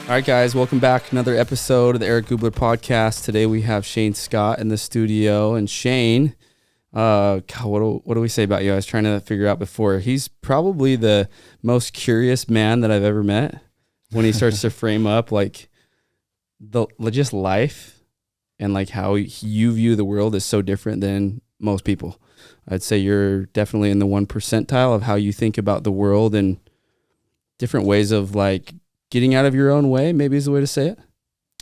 All right, guys, welcome back. Another episode of the Eric Gubler podcast. Today we have Shane Scott in the studio. And Shane, God, what do we say about you? I was trying to figure out before. He's probably the most curious man that I've ever met when he starts to frame up like the just life and like how you view the world is so different than most people. I'd say you're definitely in the 1 percentile of how you think about the world and different ways of like getting out of your own way, maybe is the way to say it.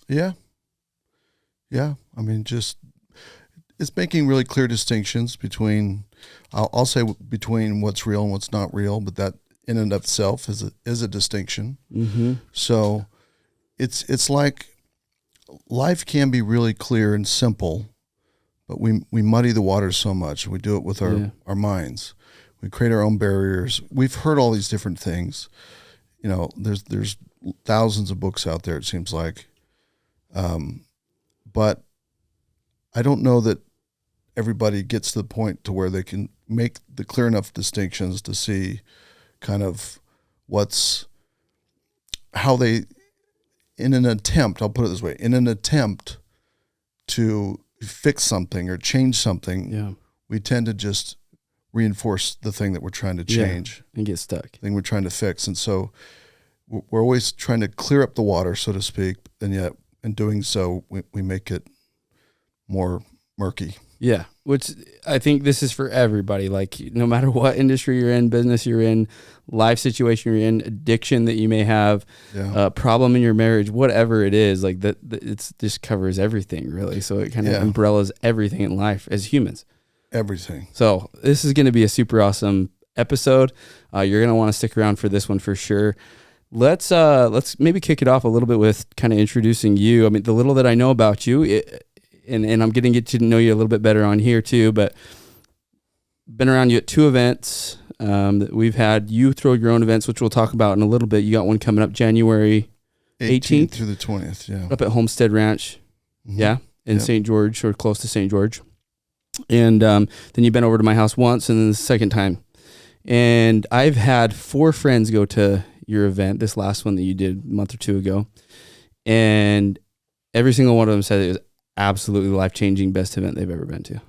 Yeah. I mean, just it's making really clear distinctions between, I'll say between what's real and what's not real, but that in and of itself is a distinction. Mm-hmm. So it's like life can be really clear and simple, but we muddy the waters so much. We do it with our minds. We create our own barriers. We've heard all these different things. You know, there's thousands of books out there, it seems like. But I don't know that everybody gets to the point to where they can make the clear enough distinctions to see kind of how they, in an attempt, I'll put it this way, in an attempt to fix something or change something, we tend to just reinforce the thing that we're trying to change. And get stuck. The thing we're trying to fix. And so we're always trying to clear up the water, so to speak, and yet in doing so, we make it more murky. Yeah. Which I think this is for everybody. Like, no matter what industry you're in, business you're in, life situation you're in, addiction that you may have, problem in your marriage, whatever it is, like it's just covers everything, really. So it kind of umbrellas everything in life as humans. Everything. So this is going to be a super awesome episode. You're going to want to stick around for this one for sure. Let's maybe kick it off a little bit with kind of introducing you. I mean, the little that I know about you, and I'm going to get to know you a little bit better on here too, but been around you at 2 events that we've had. You throw your own events, which we'll talk about in a little bit. You got one coming up January 18th through the 20th, up at Homestead Ranch, in St. George, or close to St. George. And then you've been over to my house once, and then the second time. And I've had 4 friends go to your event, this last one that you did a month or 2 ago, and every single one of them said it was absolutely life-changing, best event they've ever been to.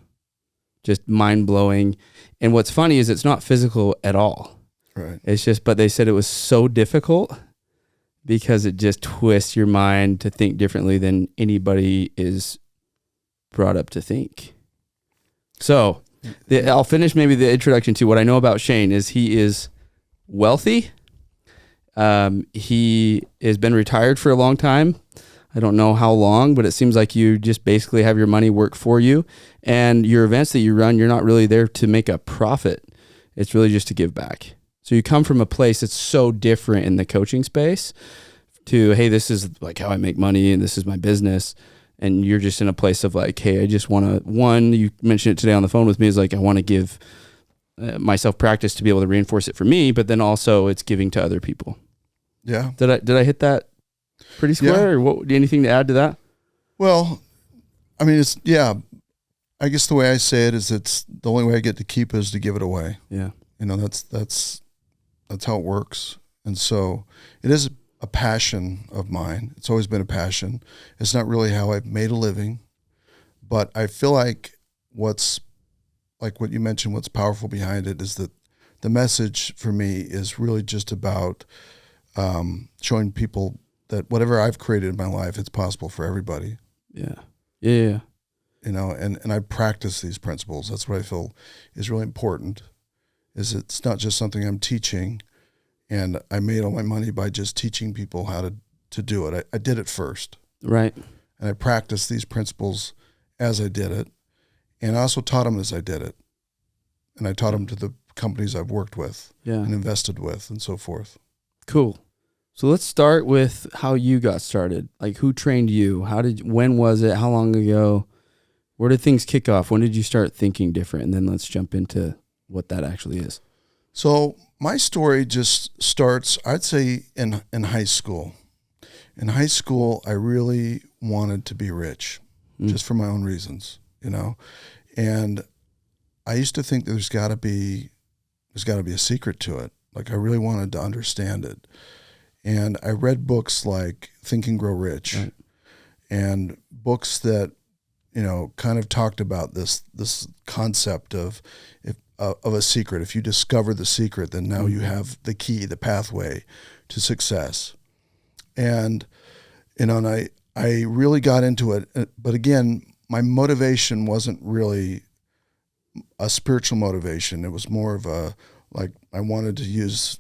Just mind-blowing. And what's funny is it's not physical at all. Right. It's just, but they said it was so difficult because it just twists your mind to think differently than anybody is brought up to think. So I'll finish maybe the introduction to what I know about Shane is he is wealthy. He has been retired for a long time. I don't know how long, but it seems like you just basically have your money work for you, and your events that you run, you're not really there to make a profit. It's really just to give back. So you come from a place that's so different in the coaching space to, hey, this is like how I make money and this is my business. And you're just in a place of like, hey, I just want to, you mentioned it today on the phone with me, is like, I want to give myself practice to be able to reinforce it for me, but then also it's giving to other people. Yeah. Did I hit that pretty square, or what? Anything to add to that? Well, I mean, I guess the way I say it is, it's the only way I get to keep is to give it away. Yeah. You know, that's how it works. And so it is a passion of mine. It's always been a passion. It's not really how I've made a living, but I feel like what's, like what you mentioned, what's powerful behind it is that the message for me is really just about showing people that whatever I've created in my life, it's possible for everybody. Yeah. You know, and I practice these principles. That's what I feel is really important, is it's not just something I'm teaching, and I made all my money by just teaching people how to do it. I did it first. Right. And I practiced these principles as I did it, and I also taught them as I did it. And I taught them to the companies I've worked with and invested with and so forth. Cool. So let's start with how you got started. Like, who trained you? When was it? How long ago? Where did things kick off? When did you start thinking different? And then let's jump into what that actually is. So my story just starts, I'd say, in high school. In high school, I really wanted to be rich, just for my own reasons, you know. And I used to think there's got to be a secret to it. Like, I really wanted to understand it. And I read books like Think and Grow Rich, Right. and books that, kind of talked about this concept of a secret. If you discover the secret, then now you have the key, the pathway to success. And I really got into it. But again, my motivation wasn't really a spiritual motivation. It was more of I wanted to use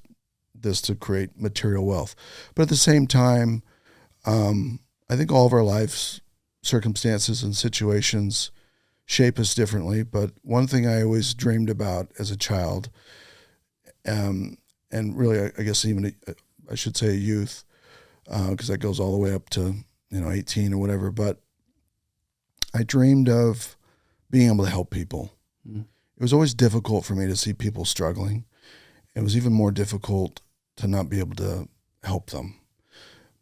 this to create material wealth. But at the same time, I think all of our lives, circumstances and situations shape us differently. But one thing I always dreamed about as a child, and really, I guess even I should say a youth, because that goes all the way up to 18 or whatever. But I dreamed of being able to help people. Mm. It was always difficult for me to see people struggling. It was even more difficult to not be able to help them.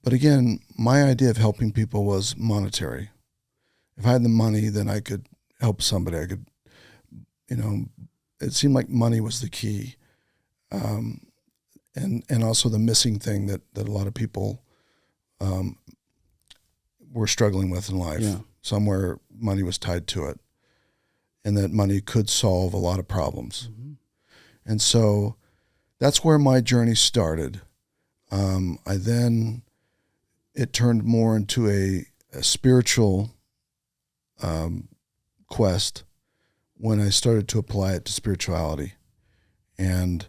But again, my idea of helping people was monetary. If I had the money, then I could help somebody. I could, it seemed like money was the key. And also the missing thing that a lot of people were struggling with in life. Yeah. Somewhere money was tied to it, and that money could solve a lot of problems. Mm-hmm. And so that's where my journey started. It turned more into a spiritual quest when I started to apply it to spirituality. And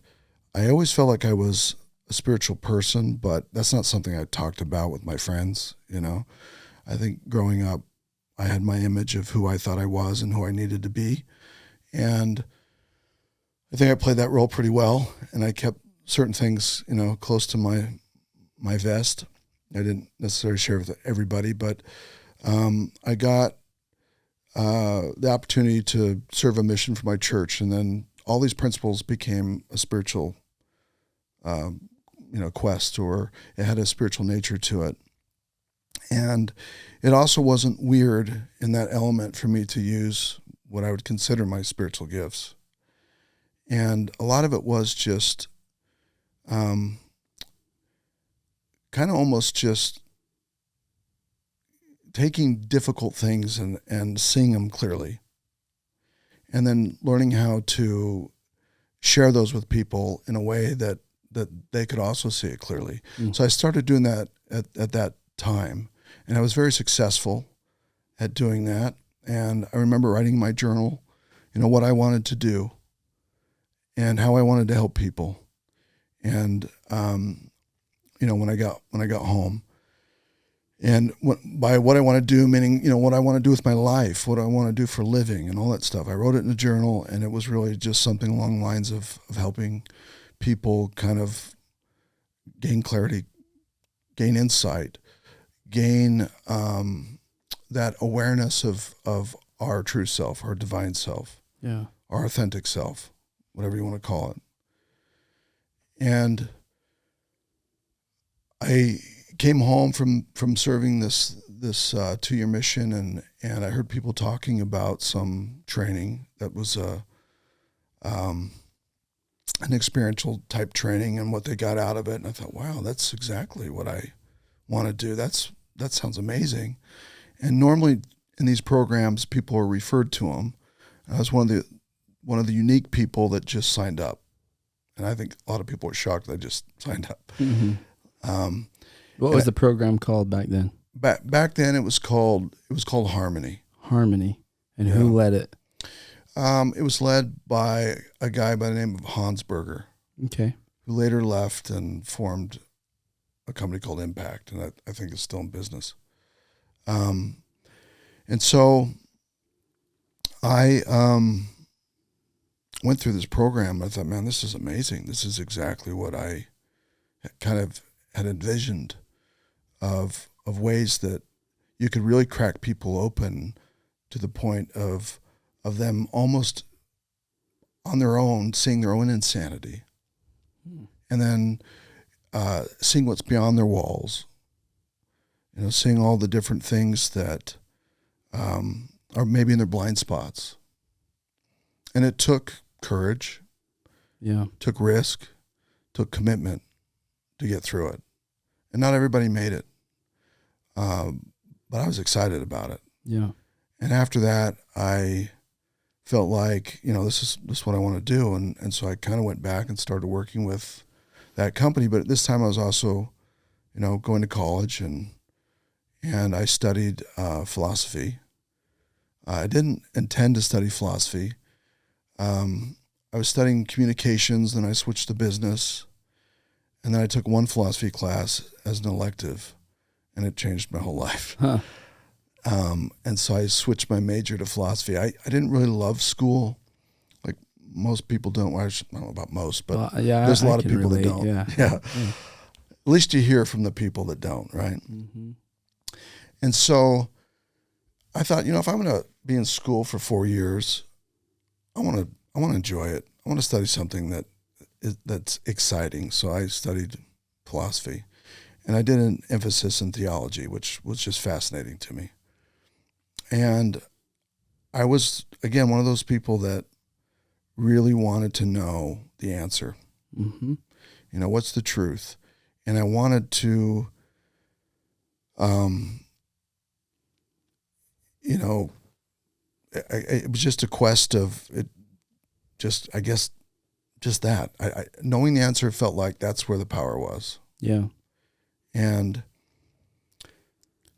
I always felt like I was a spiritual person, but that's not something I talked about with my friends. I think growing up, I had my image of who I thought I was and who I needed to be. And I think I played that role pretty well, and I kept certain things, close to my vest. I didn't necessarily share with everybody, but I got the opportunity to serve a mission for my church, and then all these principles became a spiritual, quest, or it had a spiritual nature to it. And it also wasn't weird in that element for me to use what I would consider my spiritual gifts. And a lot of it was just kind of almost just taking difficult things and seeing them clearly, and then learning how to share those with people in a way that they could also see it clearly. Mm. So I started doing that at that time, and I was very successful at doing that. And I remember writing in my journal, what I wanted to do and how I wanted to help people. And, when I got home, and by what I want to do, meaning, what I want to do with my life, what I want to do for a living and all that stuff. I wrote it in a journal, and it was really just something along the lines of helping people kind of gain clarity, gain insight, gain that awareness of our true self, our divine self, yeah, our authentic self, whatever you want to call it. And I came home from serving this 2-year mission, and I heard people talking about some training that was an experiential type training and what they got out of it. And I thought, wow, that's exactly what I want to do. That sounds amazing. And normally in these programs, people are referred to them. I was one of the unique people that just signed up. And I think a lot of people were shocked that I just signed up. Mm-hmm. What was the program called back then? Back then, it was called Harmony. Harmony. And Yeah. who led it? It was led by a guy by the name of Hans Berger, Okay. who later left and formed a company called Impact, and I think is still in business. And so I went through this program. I thought, man, this is amazing. This is exactly what I kind of had envisioned of ways that you could really crack people open to the point of them almost on their own, seeing their own insanity, and then seeing what's beyond their walls, seeing all the different things that are maybe in their blind spots. And it took courage, Yeah. took risk, took commitment to get through it. and not everybody made it. But I was excited about it. Yeah. And after that, I felt like, this is what I want to do. And so I kind of went back and started working with that company. But at this time I was also, going to college and I studied philosophy. I didn't intend to study philosophy. I was studying communications, then I switched to business. And then I took one philosophy class as an elective, and it changed my whole life. Huh. And so I switched my major to philosophy. I didn't really love school, like most people don't. Well, I don't know about most, but there's a lot of people that don't. Yeah. At least you hear from the people that don't, right? Mm-hmm. And so I thought, if I'm going to be in school for 4 years, I want to enjoy it. I want to study something that's exciting. So I studied philosophy, and I did an emphasis in theology, which was just fascinating to me. And I was, again, one of those people that really wanted to know the answer. Mm-hmm. What's the truth? And I wanted to, it was just a quest of it. Just that. I knowing the answer felt like that's where the power was. Yeah.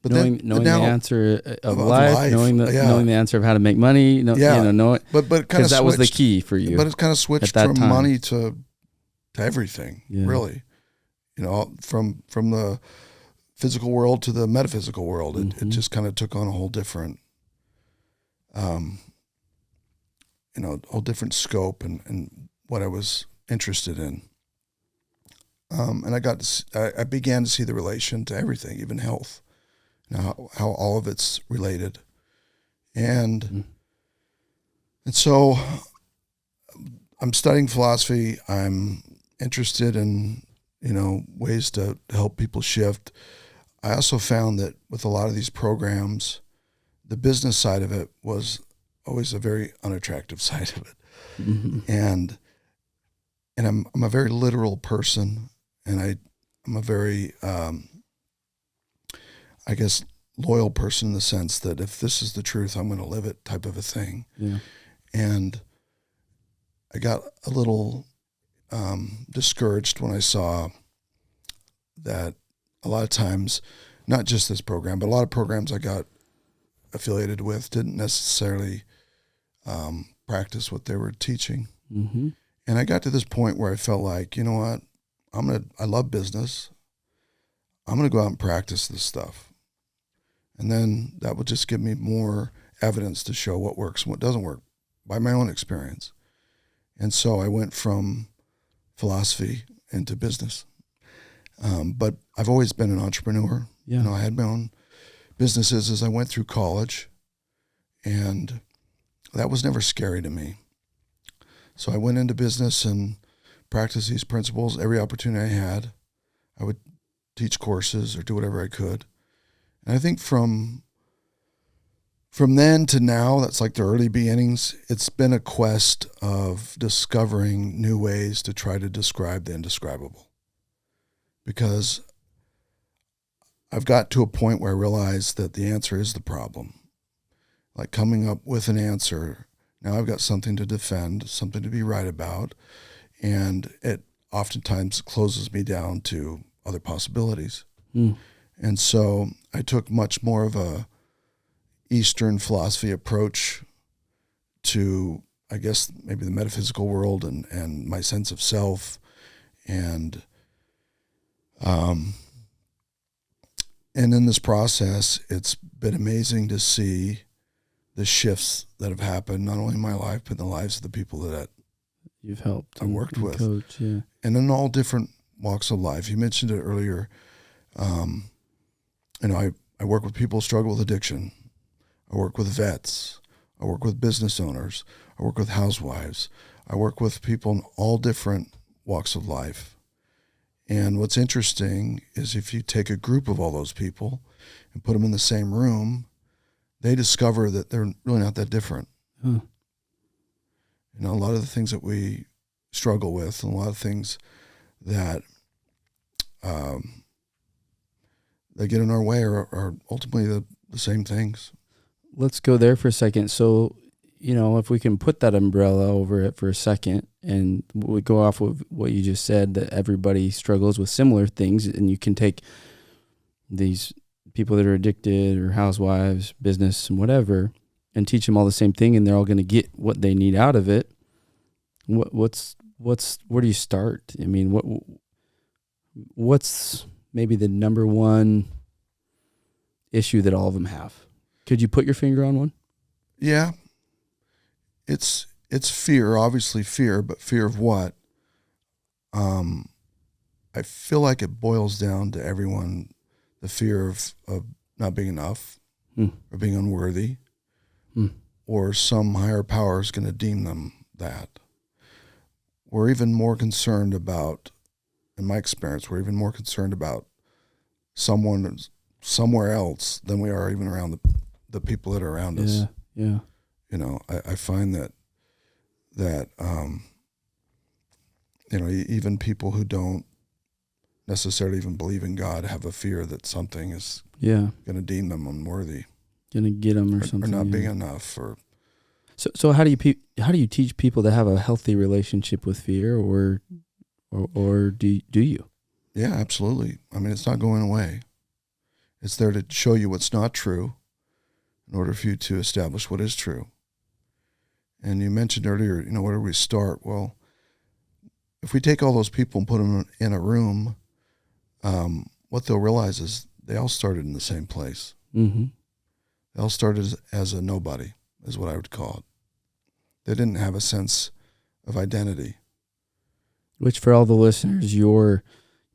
But knowing the answer of life, knowing the answer of how to make money, but because that was the key for you. But it kind of switched from money to everything, really. From the physical world to the metaphysical world. It just kind of took on a whole different, whole different scope and what I was interested in. And I began to see the relation to everything, even health. How all of it's related. And so I'm studying philosophy. I'm interested in, ways to help people shift. I also found that with a lot of these programs, the business side of it was always a very unattractive side of it. Mm-hmm. And I'm a very literal person, and I'm a very, loyal person in the sense that if this is the truth, I'm going to live it type of a thing. Yeah. And I got a little discouraged when I saw that a lot of times, not just this program, but a lot of programs I got affiliated with didn't necessarily practice what they were teaching. Mm-hmm. And I got to this point where I felt like, you know what, I love business. I'm going to go out and practice this stuff. And then that would just give me more evidence to show what works and what doesn't work by my own experience. And so I went from philosophy into business. But I've always been an entrepreneur. Yeah. I had my own businesses as I went through college, and that was never scary to me. So I went into business and practiced these principles every opportunity I had. I would teach courses or do whatever I could. And I think from then to now, that's like the early beginnings, it's been a quest of discovering new ways to try to describe the indescribable. Because I've got to a point where I realize that the answer is the problem. Like coming up with an answer, now I've got something to defend, something to be right about, and it oftentimes closes me down to other possibilities. Mm. And so I took much more of a Eastern philosophy approach to, I guess, maybe the metaphysical world and my sense of self. And in this process, it's been amazing to see the shifts that have happened, not only in my life, but in the lives of the people that you've helped I worked with. Coach, yeah. And in all different walks of life. You mentioned it earlier. I work with people who struggle with addiction. I work with vets. I work with business owners. I work with housewives. I work with people in all different walks of life. And what's interesting is if you take a group of all those people and put them in the same room, they discover that they're really not that different. Huh. A lot of the things that we struggle with and a lot of things that that get in our way are ultimately the same things. Let's go there for a second. So, if we can put that umbrella over it for a second and we go off of what you just said, that everybody struggles with similar things, and you can take these people that are addicted or housewives, business and whatever, and teach them all the same thing, and they're all going to get what they need out of it. Where do you start? I mean, what's maybe the number one issue that all of them have? Could you put your finger on one? Yeah. It's fear, obviously fear, but fear of what? I feel like it boils down to everyone, the fear of not being enough or being unworthy or some higher power is going to deem them that. We're even more concerned about, in my experience, we're even more concerned about someone somewhere else than we are even around the people that are around us. Yeah. I find that even people who don't necessarily even believe in God have a fear that something is going to deem them unworthy, going to get them or something, or not being enough. Or so how do you teach people to have a healthy relationship with fear, or do you? Yeah, absolutely. I mean, it's not going away. It's there to show you what's not true in order for you to establish what is true. And you mentioned earlier, where do we start? Well, if we take all those people and put them in a room, what they'll realize is they all started in the same place. Mm-hmm. They all started as a nobody, is what I would call it. They didn't have a sense of identity. Which, for all the listeners, your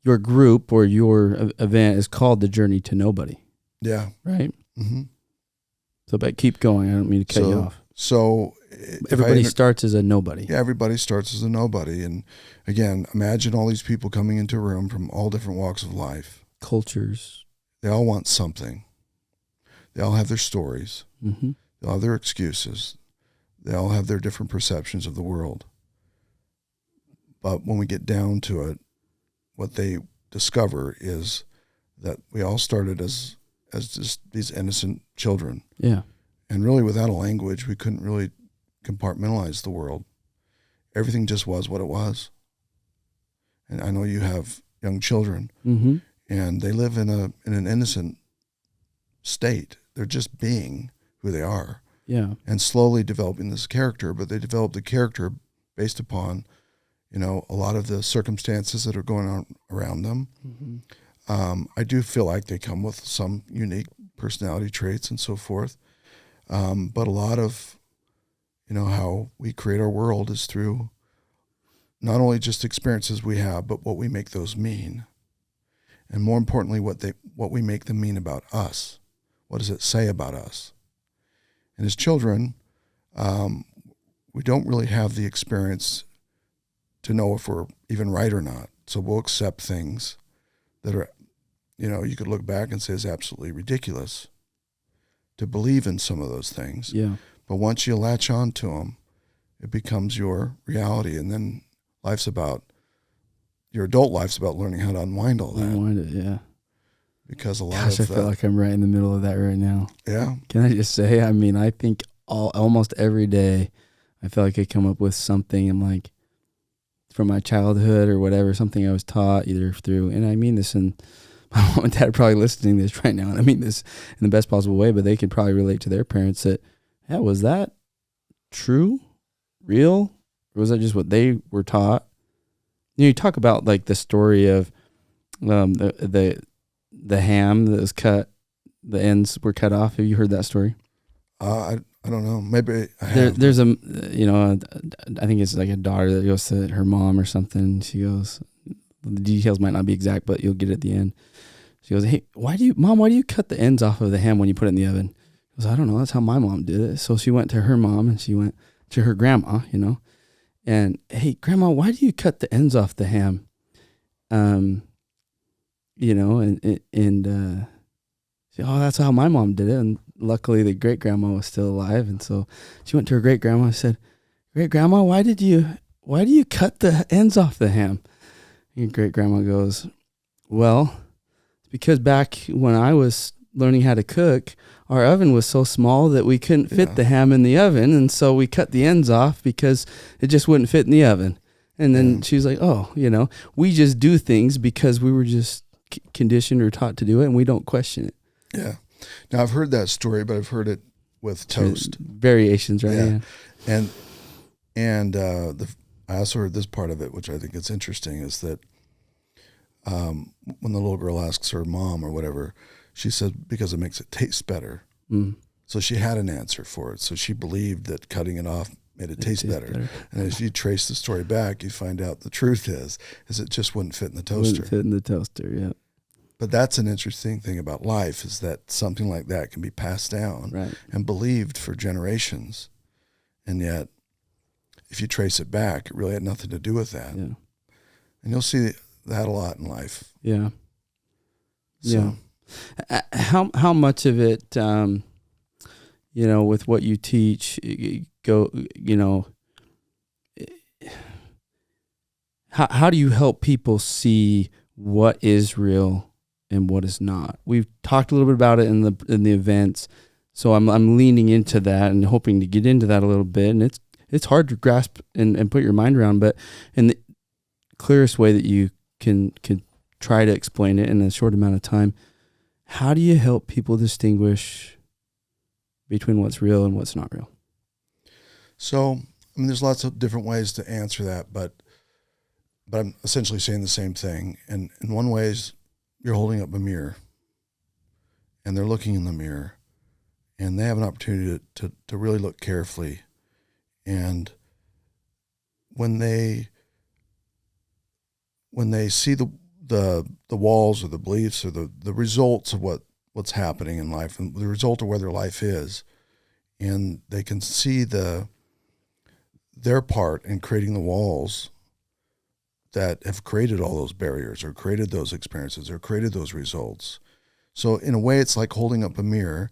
group or your event is called The Journey to Nobody. Yeah. Right? Mm-hmm. So, but keep going. I don't mean to cut you off. So everybody starts as a nobody. Yeah, everybody starts as a nobody. And again, imagine all these people coming into a room from all different walks of life. Cultures. They all want something. They all have their stories. Mm-hmm. They all have their excuses. They all have their different perceptions of the world. But when we get down to it, what they discover is that we all started as just these innocent children. Yeah. And really, without a language, we couldn't really compartmentalize the world. Everything just was what it was. And I know you have young children, mm-hmm. and they live in an innocent state. They're just being who they are. Yeah. And slowly developing this character, but they develop the character based upon, a lot of the circumstances that are going on around them. Mm-hmm. I do feel like they come with some unique personality traits and so forth. But a lot of, how we create our world is through not only just experiences we have, but what we make those mean. And more importantly, what we make them mean about us. What does it say about us? And as children, we don't really have the experience to know if we're even right or not. So we'll accept things that are, you could look back and say is absolutely ridiculous to believe in some of those things. Yeah. But once you latch on to them, it becomes your reality. And then your adult life's about learning how to unwind all that. Unwind it, yeah. Because I feel like I'm right in the middle of that right now. Yeah. Can I just say, I think almost every day I feel like I come up with something. I'm like, from my childhood or whatever, something I was taught either through, and I mean this, and my mom and dad are probably listening to this right now, and I mean this in the best possible way, but they could probably relate to their parents that, was that true, real, or was that just what they were taught? You talk about like the story of the ham that was cut, the ends were cut off. Have you heard that story? I don't know. Maybe I have. There's I think it's like a daughter that goes to her mom or something. She goes, the details might not be exact, but you'll get it at the end. She goes, "Hey, why do you cut the ends off of the ham when you put it in the oven?" She goes, "I don't know. That's how my mom did it." So she went to her mom and she went to her grandma, and, "Hey, grandma, why do you cut the ends off the ham?" She, "Oh, that's how my mom did it." And luckily the great grandma was still alive. And so she went to her great grandma and said, "Great grandma, why do you cut the ends off the ham?" And great grandma goes, "Well, because back when I was learning how to cook, our oven was so small that we couldn't fit the ham in the oven. And so we cut the ends off because it just wouldn't fit in the oven. And then she was like, oh, we just do things because we were just conditioned or taught to do it, and we don't question it. Yeah. Now, I've heard that story, but I've heard it with toast. Variations, right? Yeah. And I also heard this part of it, which I think is interesting, is that when the little girl asks her mom or whatever, she said, because it makes it taste better. Mm. So she had an answer for it. So she believed that cutting it off made it taste better. And as you trace the story back, you find out the truth is it just wouldn't fit in the toaster. Wouldn't fit in the toaster, yeah. But that's an interesting thing about life, is that something like that can be passed down and believed for generations. And yet, if you trace it back, it really had nothing to do with that. Yeah. And you'll see that a lot in life. Yeah. So. Yeah. How much of it, with what you teach, how do you help people see what is real and what is not? We've talked a little bit about it in the events, so I'm leaning into that and hoping to get into that a little bit. And it's hard to grasp and put your mind around, but in the clearest way that you can try to explain it in a short amount of time, how do you help people distinguish between what's real and what's not real? So, there's lots of different ways to answer that, but I'm essentially saying the same thing. And in one way is you're holding up a mirror, and they're looking in the mirror, and they have an opportunity to really look carefully. And when they see the walls or the beliefs or the results of what's happening in life and the result of where their life is, and they can see their part in creating the walls that have created all those barriers or created those experiences or created those results. So in a way, it's like holding up a mirror,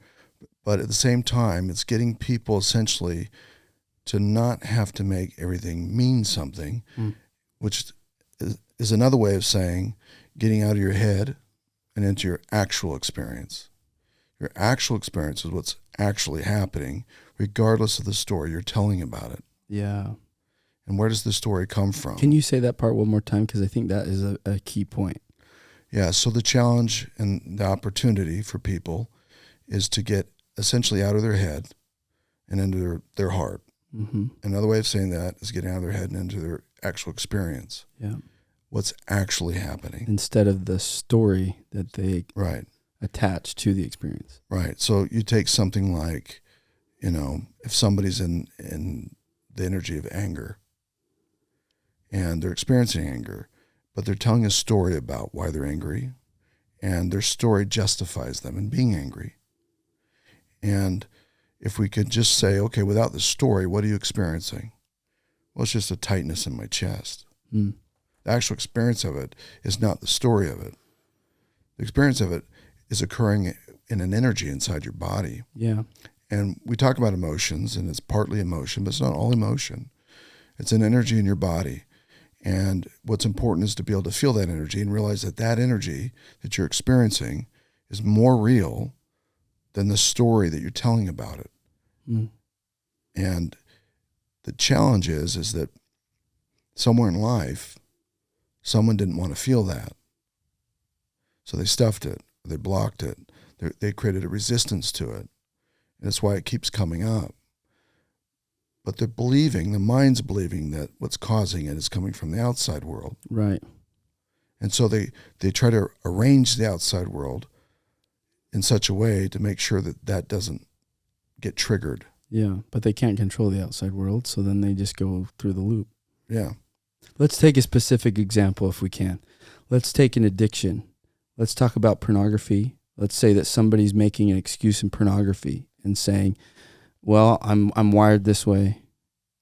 but at the same time, it's getting people essentially to not have to make everything mean something, which is another way of saying getting out of your head and into your actual experience. Your actual experience is what's actually happening, regardless of the story you're telling about it. Yeah. And where does the story come from? Can you say that part one more time? Because I think that is a key point. Yeah, so the challenge and the opportunity for people is to get essentially out of their head and into their heart. Mm-hmm. Another way of saying that is getting out of their head and into their actual experience. Yeah. What's actually happening. Instead of the story that they attach to the experience. Right. So you take something like, if somebody's in the energy of anger and they're experiencing anger, but they're telling a story about why they're angry, and their story justifies them in being angry. And if we could just say, okay, without the story, what are you experiencing? Well, it's just a tightness in my chest. Mm. The actual experience of it is not the story of it. The experience of it is occurring in an energy inside your body. Yeah. And we talk about emotions, and it's partly emotion, but it's not all emotion. It's an energy in your body. And what's important is to be able to feel that energy and realize that energy that you're experiencing is more real than the story that you're telling about it. Mm. And the challenge is that somewhere in life, someone didn't want to feel that. So they stuffed it, they blocked it, they created a resistance to it. And that's why it keeps coming up. But the mind's believing that what's causing it is coming from the outside world. Right. And so they try to arrange the outside world in such a way to make sure that doesn't get triggered. Yeah, but they can't control the outside world, so then they just go through the loop. Yeah. Let's take a specific example if we can. Let's take an addiction. Let's talk about pornography. Let's say that somebody's making an excuse in pornography and saying, well, I'm wired this way.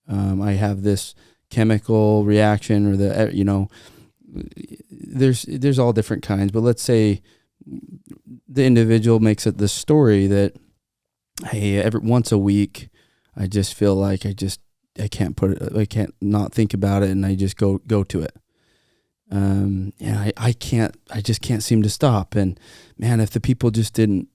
I have this chemical reaction, or there's all different kinds. But let's say the individual makes it the story that, hey, once a week, I just feel like I can't not think about it, and I just go to it. And I just can't seem to stop. And man, if the people just didn't,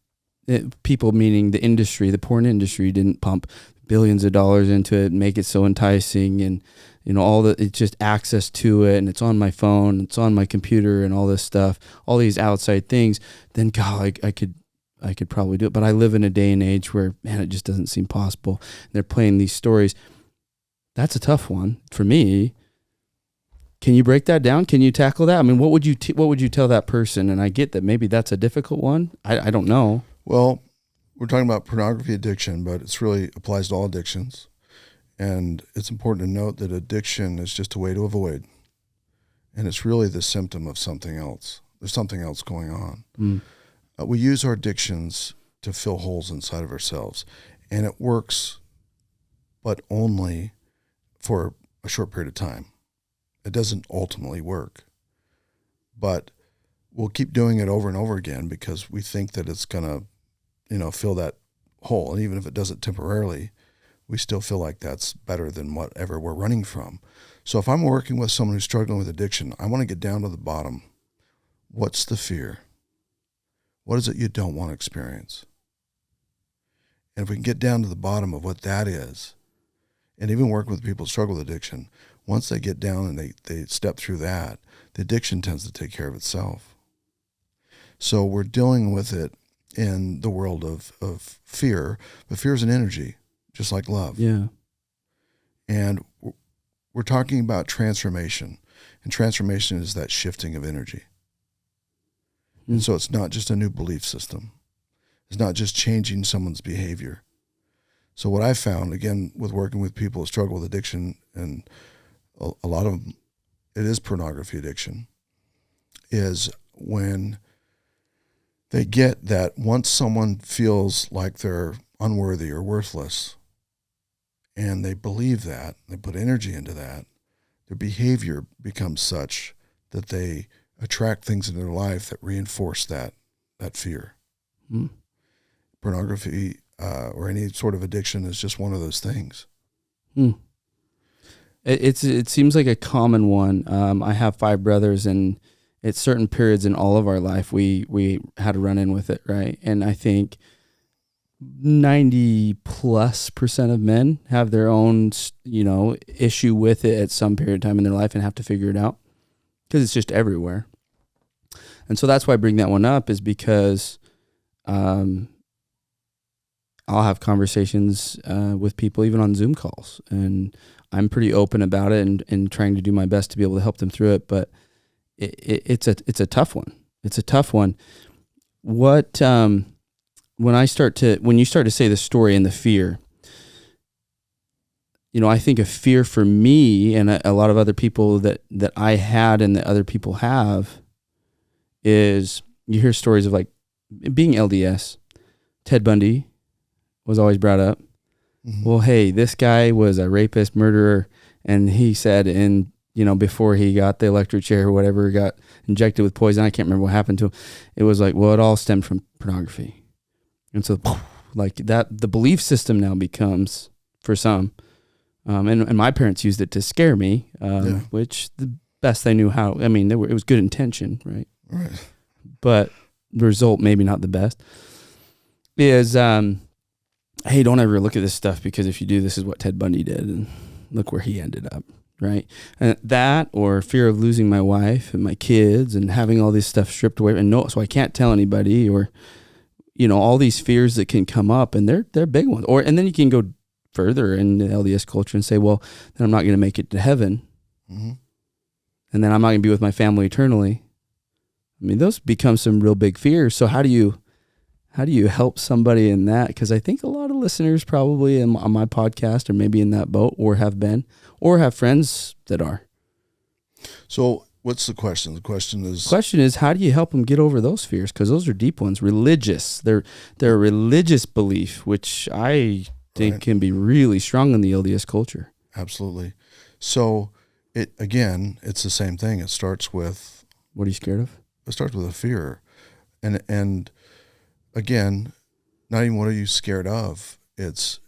people meaning the industry, the porn industry, didn't pump billions of dollars into it and make it so enticing, and it's just access to it, and it's on my phone, it's on my computer, and all this stuff, all these outside things, then God, I could probably do it. But I live in a day and age where, man, it just doesn't seem possible. They're playing these stories. That's a tough one for me. Can you break that down? Can you tackle that? I mean, what would you tell that person? And I get that maybe that's a difficult one. I don't know. Well, we're talking about pornography addiction, but it's really applies to all addictions. And it's important to note that addiction is just a way to avoid. And it's really the symptom of something else. There's something else going on. Mm. We use our addictions to fill holes inside of ourselves. And it works, but only for a short period of time. It doesn't ultimately work. But we'll keep doing it over and over again because we think that it's going to, fill that hole. And even if it does it temporarily, we still feel like that's better than whatever we're running from. So if I'm working with someone who's struggling with addiction, I want to get down to the bottom. What's the fear? What is it you don't want to experience? And if we can get down to the bottom of what that is, and even working with people who struggle with addiction, once they get down and they step through that, the addiction tends to take care of itself. So we're dealing with it in the world of fear, but fear is an energy, just like love. Yeah. And we're talking about transformation, and transformation is that shifting of energy. Mm. And so it's not just a new belief system. It's not just changing someone's behavior. So what I found, again, with working with people who struggle with addiction, and a lot of them, it is pornography addiction, is when they get that once someone feels like they're unworthy or worthless, and they believe that, they put energy into that, their behavior becomes such that they attract things in their life that reinforce that fear. Mm. Pornography or any sort of addiction is just one of those things. Mm. It seems like a common one. I have 5 brothers, and at certain periods in all of our life, we had a run in with it, right? And I think 90+% of men have their own, issue with it at some period of time in their life and have to figure it out because it's just everywhere. And so that's why I bring that one up, is because I'll have conversations with people even on Zoom calls, and I'm pretty open about it and trying to do my best to be able to help them through it. But it's a tough one. It's a tough one. What when you start to say the story and the fear, I think a fear for me and a lot of other people that I had and that other people have is, you hear stories of like being LDS. Ted Bundy was always brought up. Mm-hmm. Well, hey, this guy was a rapist, murderer, and he said before he got the electric chair or whatever, got injected with poison. I can't remember what happened to him. It was like, well, it all stemmed from pornography. And so like that, the belief system now becomes for some, and my parents used it to scare me, which the best they knew how. I mean, it was good intention, right? Right. But the result maybe not the best. Is hey, don't ever look at this stuff, because if you do, this is what Ted Bundy did, and look where he ended up, right? And that, or fear of losing my wife and my kids and having all this stuff stripped away, so I can't tell anybody, or all these fears that can come up, and they're big ones. And then you can go further in the LDS culture and say, well, then I'm not going to make it to heaven, mm-hmm. and then I'm not going to be with my family eternally. I mean, those become some real big fears. So how do you help somebody in that? Because I think a lot of listeners probably on my podcast are maybe in that boat, or have been, or have friends that are. So what's the question? The question is, how do you help them get over those fears? Because those are deep ones. Religious. They're a religious belief, which I think can be really strong in the LDS culture. Absolutely. So it's the same thing. It starts with, what are you scared of? It starts with a fear. And again, not even what are you scared of? It's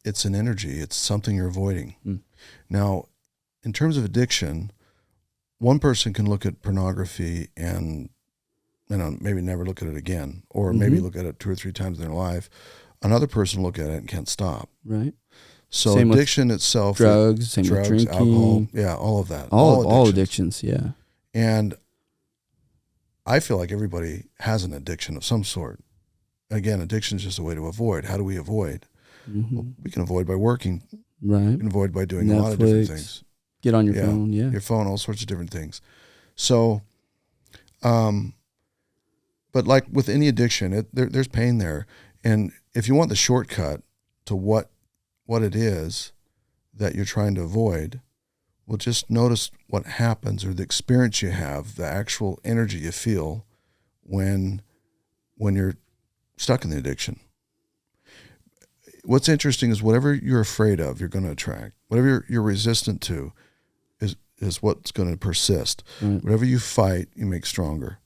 an energy. It's something you're avoiding. Mm. Now, in terms of addiction, one person can look at pornography and maybe never look at it again, or maybe look at it 2 or 3 times in their life. Another person will look at it and can't stop. Right. So same addiction itself, drugs, same with drinking, alcohol, yeah, all of that, all addictions, yeah. And I feel like everybody has an addiction of some sort. Again, addiction is just a way to avoid. How do we avoid? Well, we can avoid by working. Right. We can avoid by doing Netflix, a lot of different things. Get on your phone, your phone, all sorts of different things. So, but like with any addiction, there's pain there. And if you want the shortcut to what it is that you're trying to avoid, well, just notice what happens, or the experience you have, the actual energy you feel when you're stuck in the addiction. What's interesting is whatever you're afraid of, you're going to attract. Whatever you're resistant to is what's going to persist. Right. Whatever you fight, you make stronger.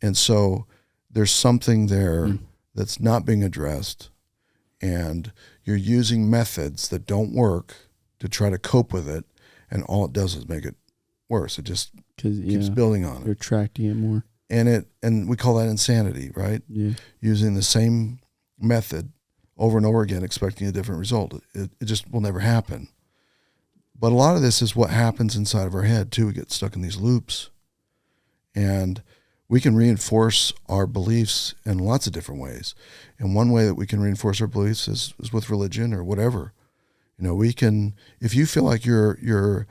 And so there's something there that's not being addressed, and you're using methods that don't work to try to cope with it, and all it does is make it worse. It just keeps building on it. You're attracting it more. And we call that insanity, right? Yeah. Using the same method over and over again, expecting a different result. It just will never happen. But a lot of this is what happens inside of our head too. We get stuck in these loops, and we can reinforce our beliefs in lots of different ways. And one way that we can reinforce our beliefs is with religion or whatever. We can, if you feel like you're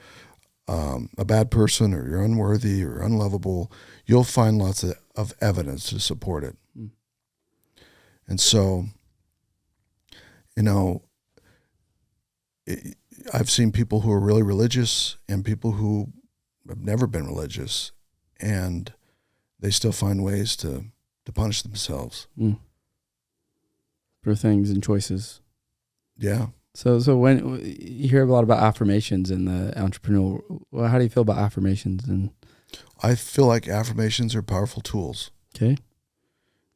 a bad person, or you're unworthy or unlovable, you'll find lots of evidence to support it. And so, I've seen people who are really religious and people who have never been religious, and they still find ways to punish themselves. For things and choices. Yeah. So when you hear a lot about affirmations in the entrepreneurial, well, how do you feel about affirmations? And I feel like affirmations are powerful tools. Okay.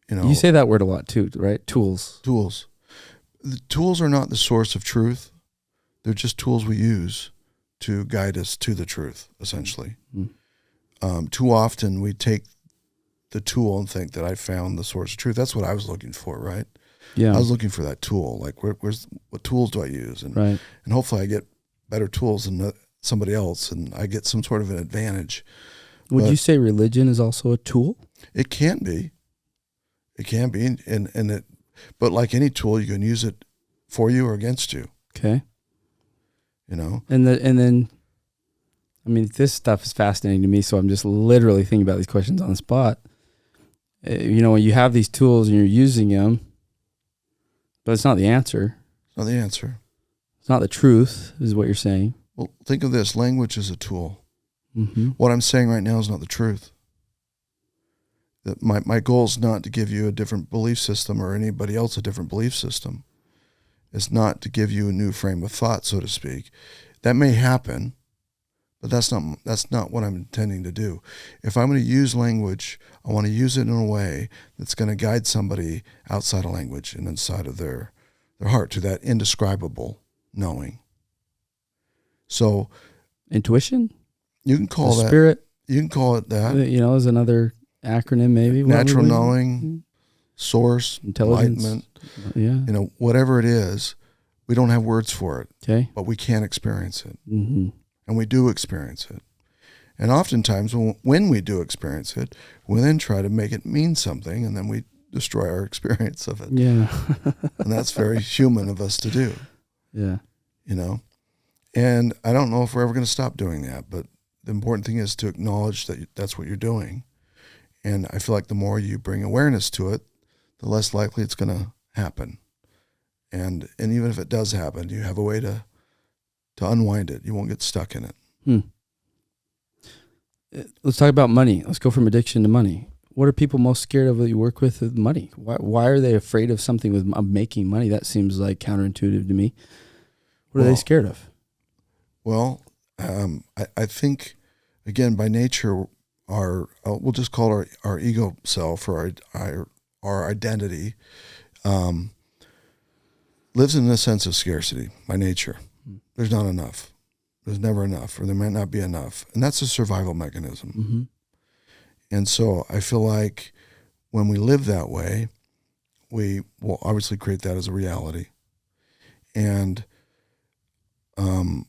You say that word a lot too, right? Tools. The tools are not the source of truth. They're just tools we use to guide us to the truth, essentially. Too often we take the tool and think that I found the source of truth. That's what I was looking for, right? Yeah. I was looking for that tool. Like, what tools do I use? And and hopefully I get better tools than somebody else, and I get some sort of an advantage. Would you say religion is also a tool? It can be. It can be, but like any tool, you can use it for you or against you. Okay. And then, I mean, this stuff is fascinating to me, so I'm just literally thinking about these questions on the spot. When you have these tools and you're using them, but it's not the answer. It's not the answer. It's not the truth, is what you're saying. Well, think of this. Language is a tool. Mm-hmm. What I'm saying right now is not the truth. That my goal is not to give you a different belief system or anybody else a different belief system. It's not to give you a new frame of thought, so to speak. That may happen, but that's not what I'm intending to do. If I'm going to use language, I want to use it in a way that's going to guide somebody outside of language and inside of their heart to that indescribable knowing. So, intuition? You can call that spirit. You can call it that. Is another acronym maybe. Natural knowing, source, intelligence, enlightenment. Yeah. Whatever it is, we don't have words for it. Okay. But we can experience it. Mm-hmm. And we do experience it. And oftentimes when we do experience it, we then try to make it mean something, and then we destroy our experience of it. Yeah. And that's very human of us to do. Yeah. And I don't know if we're ever going to stop doing that, but the important thing is to acknowledge that that's what you're doing. And I feel like the more you bring awareness to it, the less likely it's going to happen. And even if it does happen, you have a way to unwind it. You won't get stuck in it. Let's talk about money. Let's go from addiction to money. What are people most scared of that you work with money? Why are they afraid of something with making money? That seems like counterintuitive to me. What are they scared of? Well, I think, again, by nature, we'll just call it our ego self, or our identity, lives in a sense of scarcity by nature. There's not enough. There's never enough, or there might not be enough. And that's a survival mechanism. Mm-hmm. And so I feel like when we live that way, we will obviously create that as a reality. And and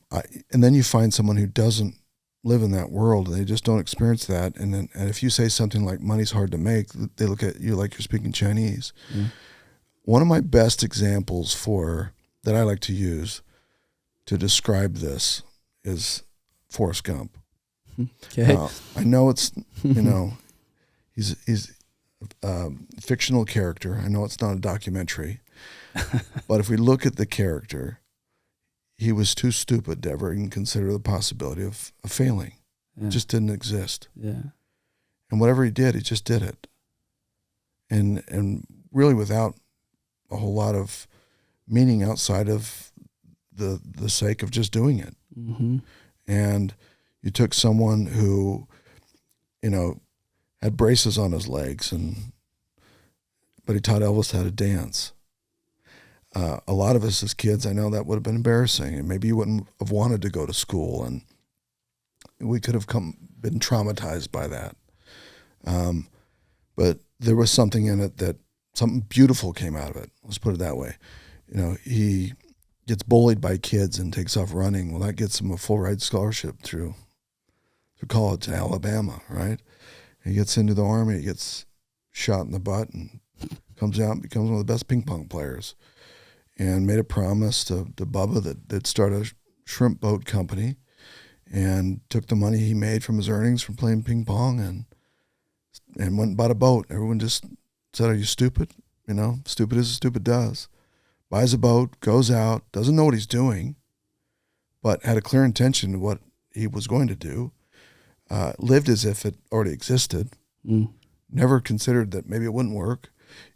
then you find someone who doesn't live in that world, and they just don't experience that. And if you say something like money's hard to make, they look at you like you're speaking Chinese. Mm. One of my best examples that I like to use to describe this is Forrest Gump. Okay. I know it's, he's a fictional character. I know it's not a documentary, but if we look at the character, he was too stupid to ever even consider the possibility of failing. Yeah. It just didn't exist. Yeah. And whatever he did, he just did it. And really without a whole lot of meaning outside of the sake of just doing it. Mm-hmm. And you took someone who, had braces on his legs, but he taught Elvis how to dance. A lot of us as kids, I know that would have been embarrassing, and maybe you wouldn't have wanted to go to school, and we could have been traumatized by that. But there was something in it something beautiful came out of it. Let's put it that way. He gets bullied by kids and takes off running. Well, that gets him a full ride scholarship through college to Alabama, right? He gets into the Army, he gets shot in the butt, and comes out and becomes one of the best ping pong players. And made a promise to Bubba that they'd start a shrimp boat company, and took the money he made from his earnings from playing ping pong and went and bought a boat. Everyone just said, "Are you stupid? Stupid as stupid does." Buys a boat, goes out, doesn't know what he's doing, but had a clear intention of what he was going to do. Lived as if it already existed. Never considered that maybe it wouldn't work.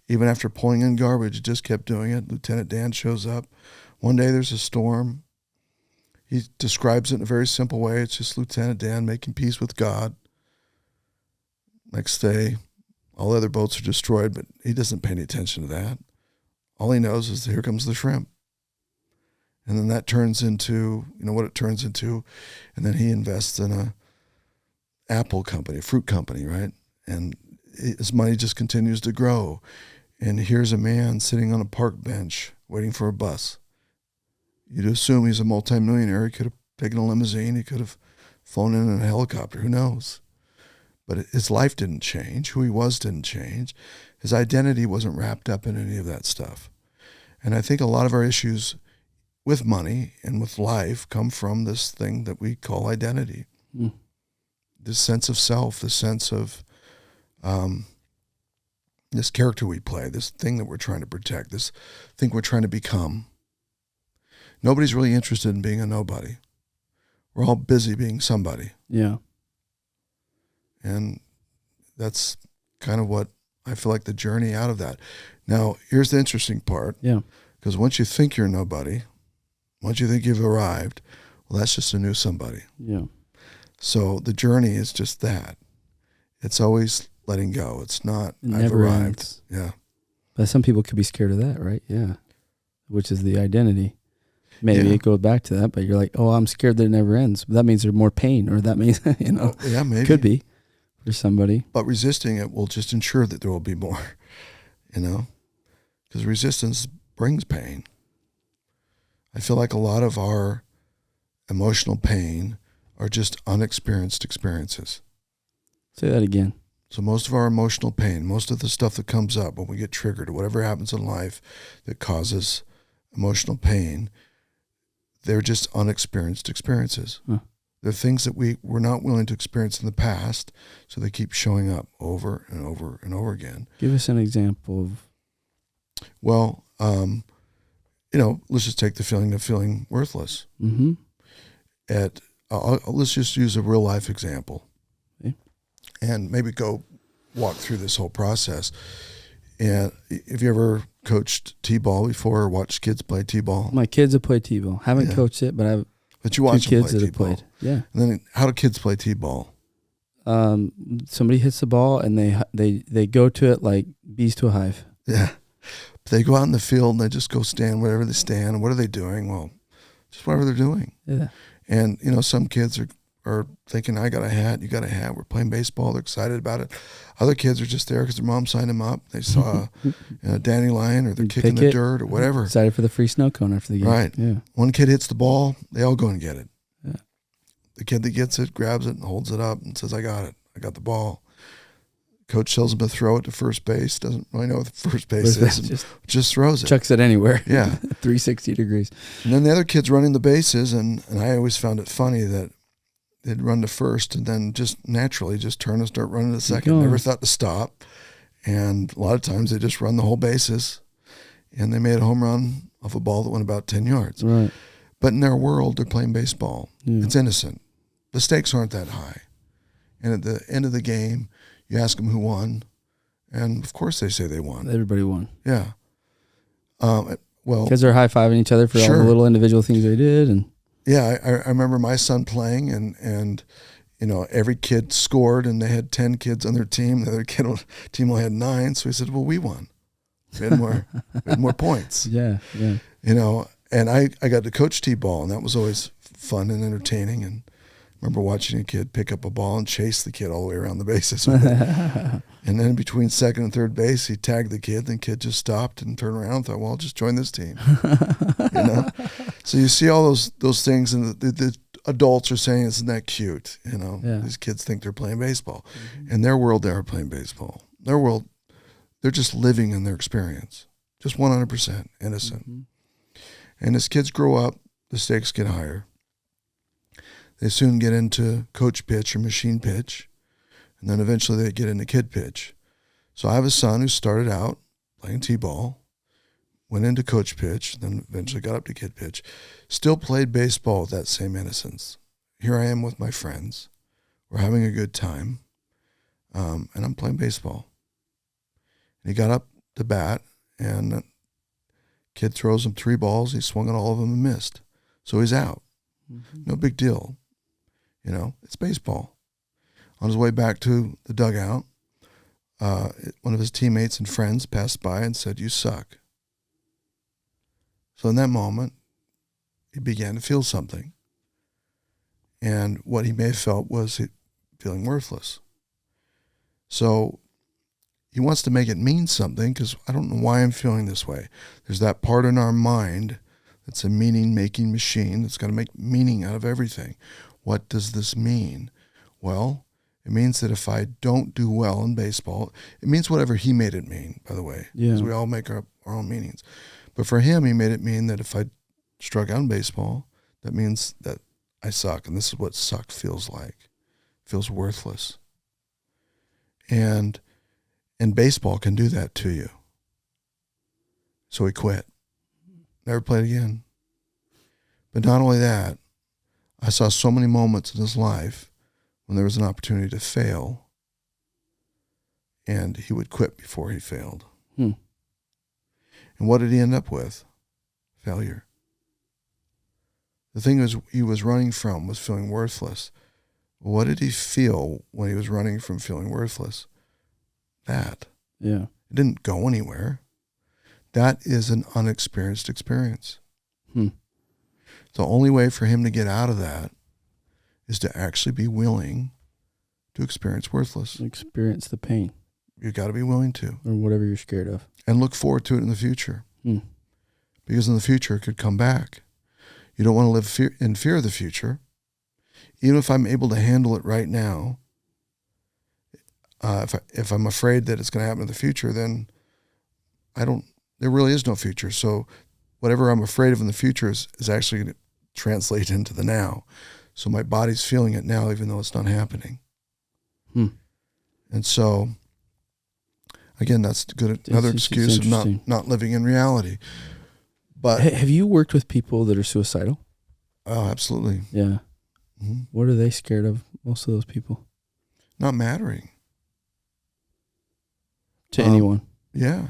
Even after pulling in garbage, just kept doing it. Lieutenant Dan shows up. One day there's a storm. He describes it in a very simple way. It's just Lieutenant Dan making peace with God. Next day, all the other boats are destroyed, but he doesn't pay any attention to that. All he knows is here comes the shrimp. And then that turns into, what it turns into. And then he invests in a apple company, a fruit company, right? And his money just continues to grow. And here's a man sitting on a park bench waiting for a bus. You'd assume he's a multimillionaire. He could have taken a limousine. He could have flown in a helicopter. Who knows? But his life didn't change. Who he was didn't change. His identity wasn't wrapped up in any of that stuff. And I think a lot of our issues with money and with life come from this thing that we call identity. This sense of self, this sense of this character we play, this thing that we're trying to protect, this thing we're trying to become. Nobody's really interested in being a nobody. We're all busy being somebody. Yeah. And that's kind of what I feel like the journey out of that. Now, here's the interesting part. Yeah. Because once you think you're nobody, once you think you've arrived, well, that's just a new somebody. Yeah. So the journey is just that. It's always letting go. It's not, I've arrived. Ends. Yeah. But some people could be scared of that, right? Yeah. Which is the identity. Maybe it goes back to that, but you're like, oh, I'm scared that it never ends. But that means there's more pain, or that means, Yeah, maybe. Could be for somebody. But resisting it will just ensure that there will be more, because resistance brings pain. I feel like a lot of our emotional pain are just unexperienced experiences. Say that again. So most of our emotional pain, most of the stuff that comes up when we get triggered or whatever happens in life that causes emotional pain, they're just unexperienced experiences. Huh. They're things that we were not willing to experience in the past, so they keep showing up over and over and over again. Give us an example of... Well, let's just take the feeling of feeling worthless. Mm-hmm. Let's just use a real life example. Okay. And maybe go walk through this whole process. And have you ever coached T-ball before or watched kids play T-ball? My kids have played T-ball. Haven't coached it, but I've you watch two kids that have played. Yeah. And then how do kids play T-ball? Somebody hits the ball and they go to it like bees to a hive. Yeah. But they go out in the field and they just go stand wherever they stand. And what are they doing? Well, just whatever they're doing. Yeah. And, some kids are thinking, I got a hat, you got a hat. We're playing baseball. They're excited about it. Other kids are just there because their mom signed them up. They saw a dandelion or they're kicking the dirt or whatever. Excited for the free snow cone after the game. Right. Yeah. One kid hits the ball, they all go and get it. Yeah. The kid that gets it grabs it and holds it up and says, I got it. I got the ball. Coach tells him to throw it to first base. Doesn't really know what the first base is. Just throws it. Chucks it anywhere. Yeah. 360 degrees. And then the other kid's running the bases, and I always found it funny that they'd run to first and then just naturally just turn and start running to second. Never thought to stop. And a lot of times they just run the whole bases, and they made a home run off a ball that went about 10 yards. Right. But in their world, they're playing baseball. Yeah. It's innocent. The stakes aren't that high. And at the end of the game, you ask them who won, and of course they say they won. Everybody won. Yeah. Well, because they're high-fiving each other for all the little individual things they did. And yeah, I remember my son playing, and every kid scored, and they had 10 kids on their team. The other team only had 9, so he said, well, we won. We had more points. Yeah, yeah. And I got to coach T-ball, and that was always fun and entertaining. And I remember watching a kid pick up a ball and chase the kid all the way around the bases. And then between second and third base, he tagged the kid. And the kid just stopped and turned around and thought, well, I'll just join this team. So you see all those things, and the adults are saying, isn't that cute? Yeah. These kids think they're playing baseball. In their world, they are playing baseball. Their world, they're just living in their experience, just 100% innocent. Mm-hmm. And as kids grow up, the stakes get higher. They soon get into coach pitch or machine pitch, and then eventually they get into kid pitch. So I have a son who started out playing T-ball, went into coach pitch, then eventually got up to kid pitch, still played baseball with that same innocence. Here I am with my friends. We're having a good time, and I'm playing baseball. And he got up to bat, and the kid throws him 3 balls. He swung at all of them and missed. So he's out. Mm-hmm. No big deal. It's baseball. On his way back to the dugout, one of his teammates and friends passed by and said, you suck. So in that moment, he began to feel something. And what he may have felt was feeling worthless. So he wants to make it mean something, because I don't know why I'm feeling this way. There's that part in our mind that's a meaning-making machine that's got to make meaning out of everything. What does this mean? Well, it means that if I don't do well in baseball, it means whatever he made it mean, by the way. Yeah. Because we all make our own meanings. But for him, he made it mean that if I struck out in baseball, that means that I suck. And this is what suck feels like. It feels worthless. And baseball can do that to you. So he quit. Never played again. But not only that, I saw so many moments in his life when there was an opportunity to fail, and he would quit before he failed. And what did he end up with? Failure. The thing he was running from was feeling worthless. What did he feel when he was running from feeling worthless? That. Yeah. It didn't go anywhere. That is an unexperienced experience. The only way for him to get out of that is to actually be willing to experience worthless. Experience the pain. You got to be willing to. Or whatever you're scared of. And look forward to it in the future. Because in the future, it could come back. You don't want to live in fear of the future. Even if I'm able to handle it right now, if I'm afraid that it's going to happen in the future, then there really is no future. So whatever I'm afraid of in the future is actually going to translate into the now. So my body's feeling it now, even though it's not happening. And so, again, that's another excuse of not living in reality. But have you worked with people that are suicidal? Oh, absolutely. Yeah. Mm-hmm. What are they scared of, most of those people? Not mattering. To anyone. Yeah.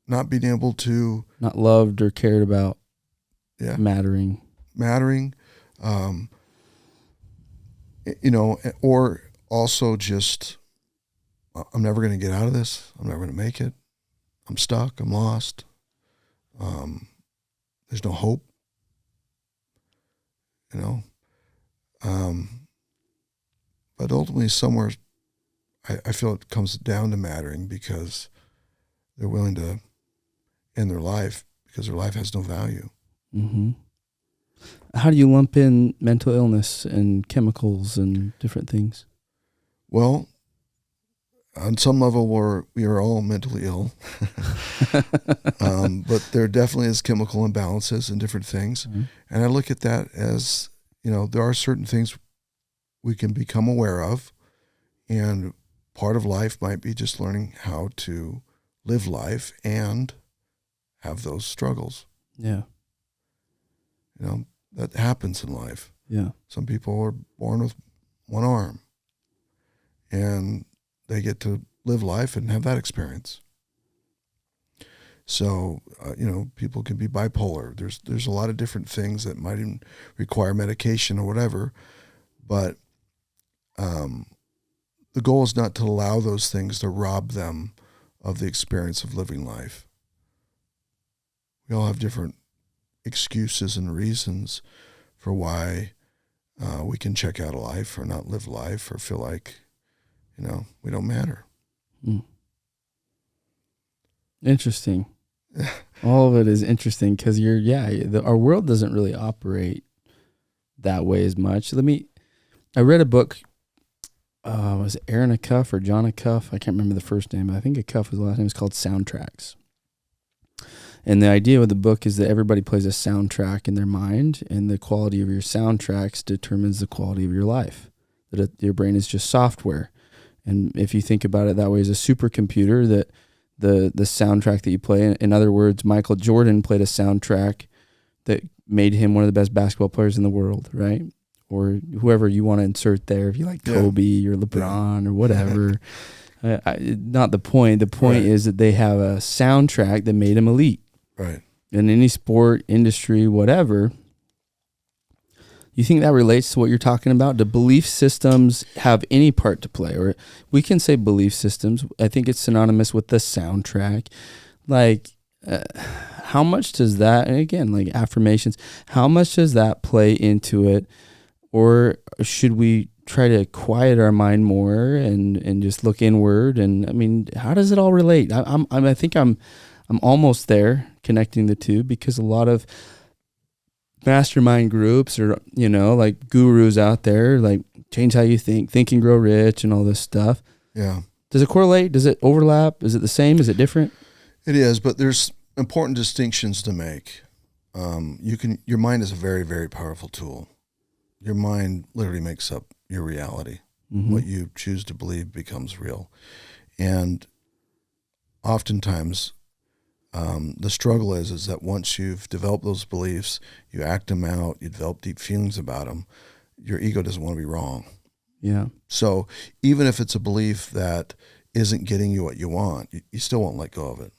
Not being able to... Not loved or cared about. Yeah. Mattering. Or also just, I'm never going to get out of this. I'm never going to make it. I'm stuck. I'm lost. There's no hope. But ultimately, somewhere, I feel it comes down to mattering because they're willing to end their life because their life has no value. Mm-hmm. How do you lump in mental illness and chemicals and different things? Well, on some level, we are all mentally ill, but there definitely is chemical imbalances and different things. Mm-hmm. And I look at that as, there are certain things we can become aware of, and part of life might be just learning how to live life and have those struggles. Yeah. That happens in life. Yeah. Some people are born with one arm, and they get to live life and have that experience. So, people can be bipolar. There's a lot of different things that might even require medication or whatever, but the goal is not to allow those things to rob them of the experience of living life. We all have different excuses and reasons for why we can check out of life or not live life or feel like, we don't matter. Mm. Interesting. All of it is interesting because our world doesn't really operate that way as much. I read a book, was it Aaron Acuff or John Acuff? I can't remember the first name, but I think Acuff was the last name. It's called Soundtracks. And the idea of the book is that everybody plays a soundtrack in their mind, and the quality of your soundtracks determines the quality of your life. Your brain is just software. And if you think about it that way as a supercomputer, that the soundtrack that you play, in other words, Michael Jordan played a soundtrack that made him one of the best basketball players in the world, right? Or whoever you want to insert there, if you like Kobe or LeBron or whatever. Not the point. The point is that they have a soundtrack that made them elite. Right. In any sport, industry, whatever. You think that relates to what you're talking about? Do belief systems have any part to play? Or we can say belief systems. I think it's synonymous with the soundtrack. Like, how much does that, and again, like affirmations, how much does that play into it? Or should we try to quiet our mind more and just look inward? And I mean, how does it all relate? I think I'm almost there connecting the two, because a lot of mastermind groups or, like gurus out there, like change how you think and grow rich and all this stuff. Yeah. Does it correlate? Does it overlap? Is it the same? Is it different? It is, but there's important distinctions to make. Your mind is a very, very powerful tool. Your mind literally makes up your reality. Mm-hmm. What you choose to believe becomes real. And oftentimes, the struggle is that once you've developed those beliefs, you act them out, you develop deep feelings about them, your ego doesn't want to be wrong. Yeah. So even if it's a belief that isn't getting you what you want, you still won't let go of it.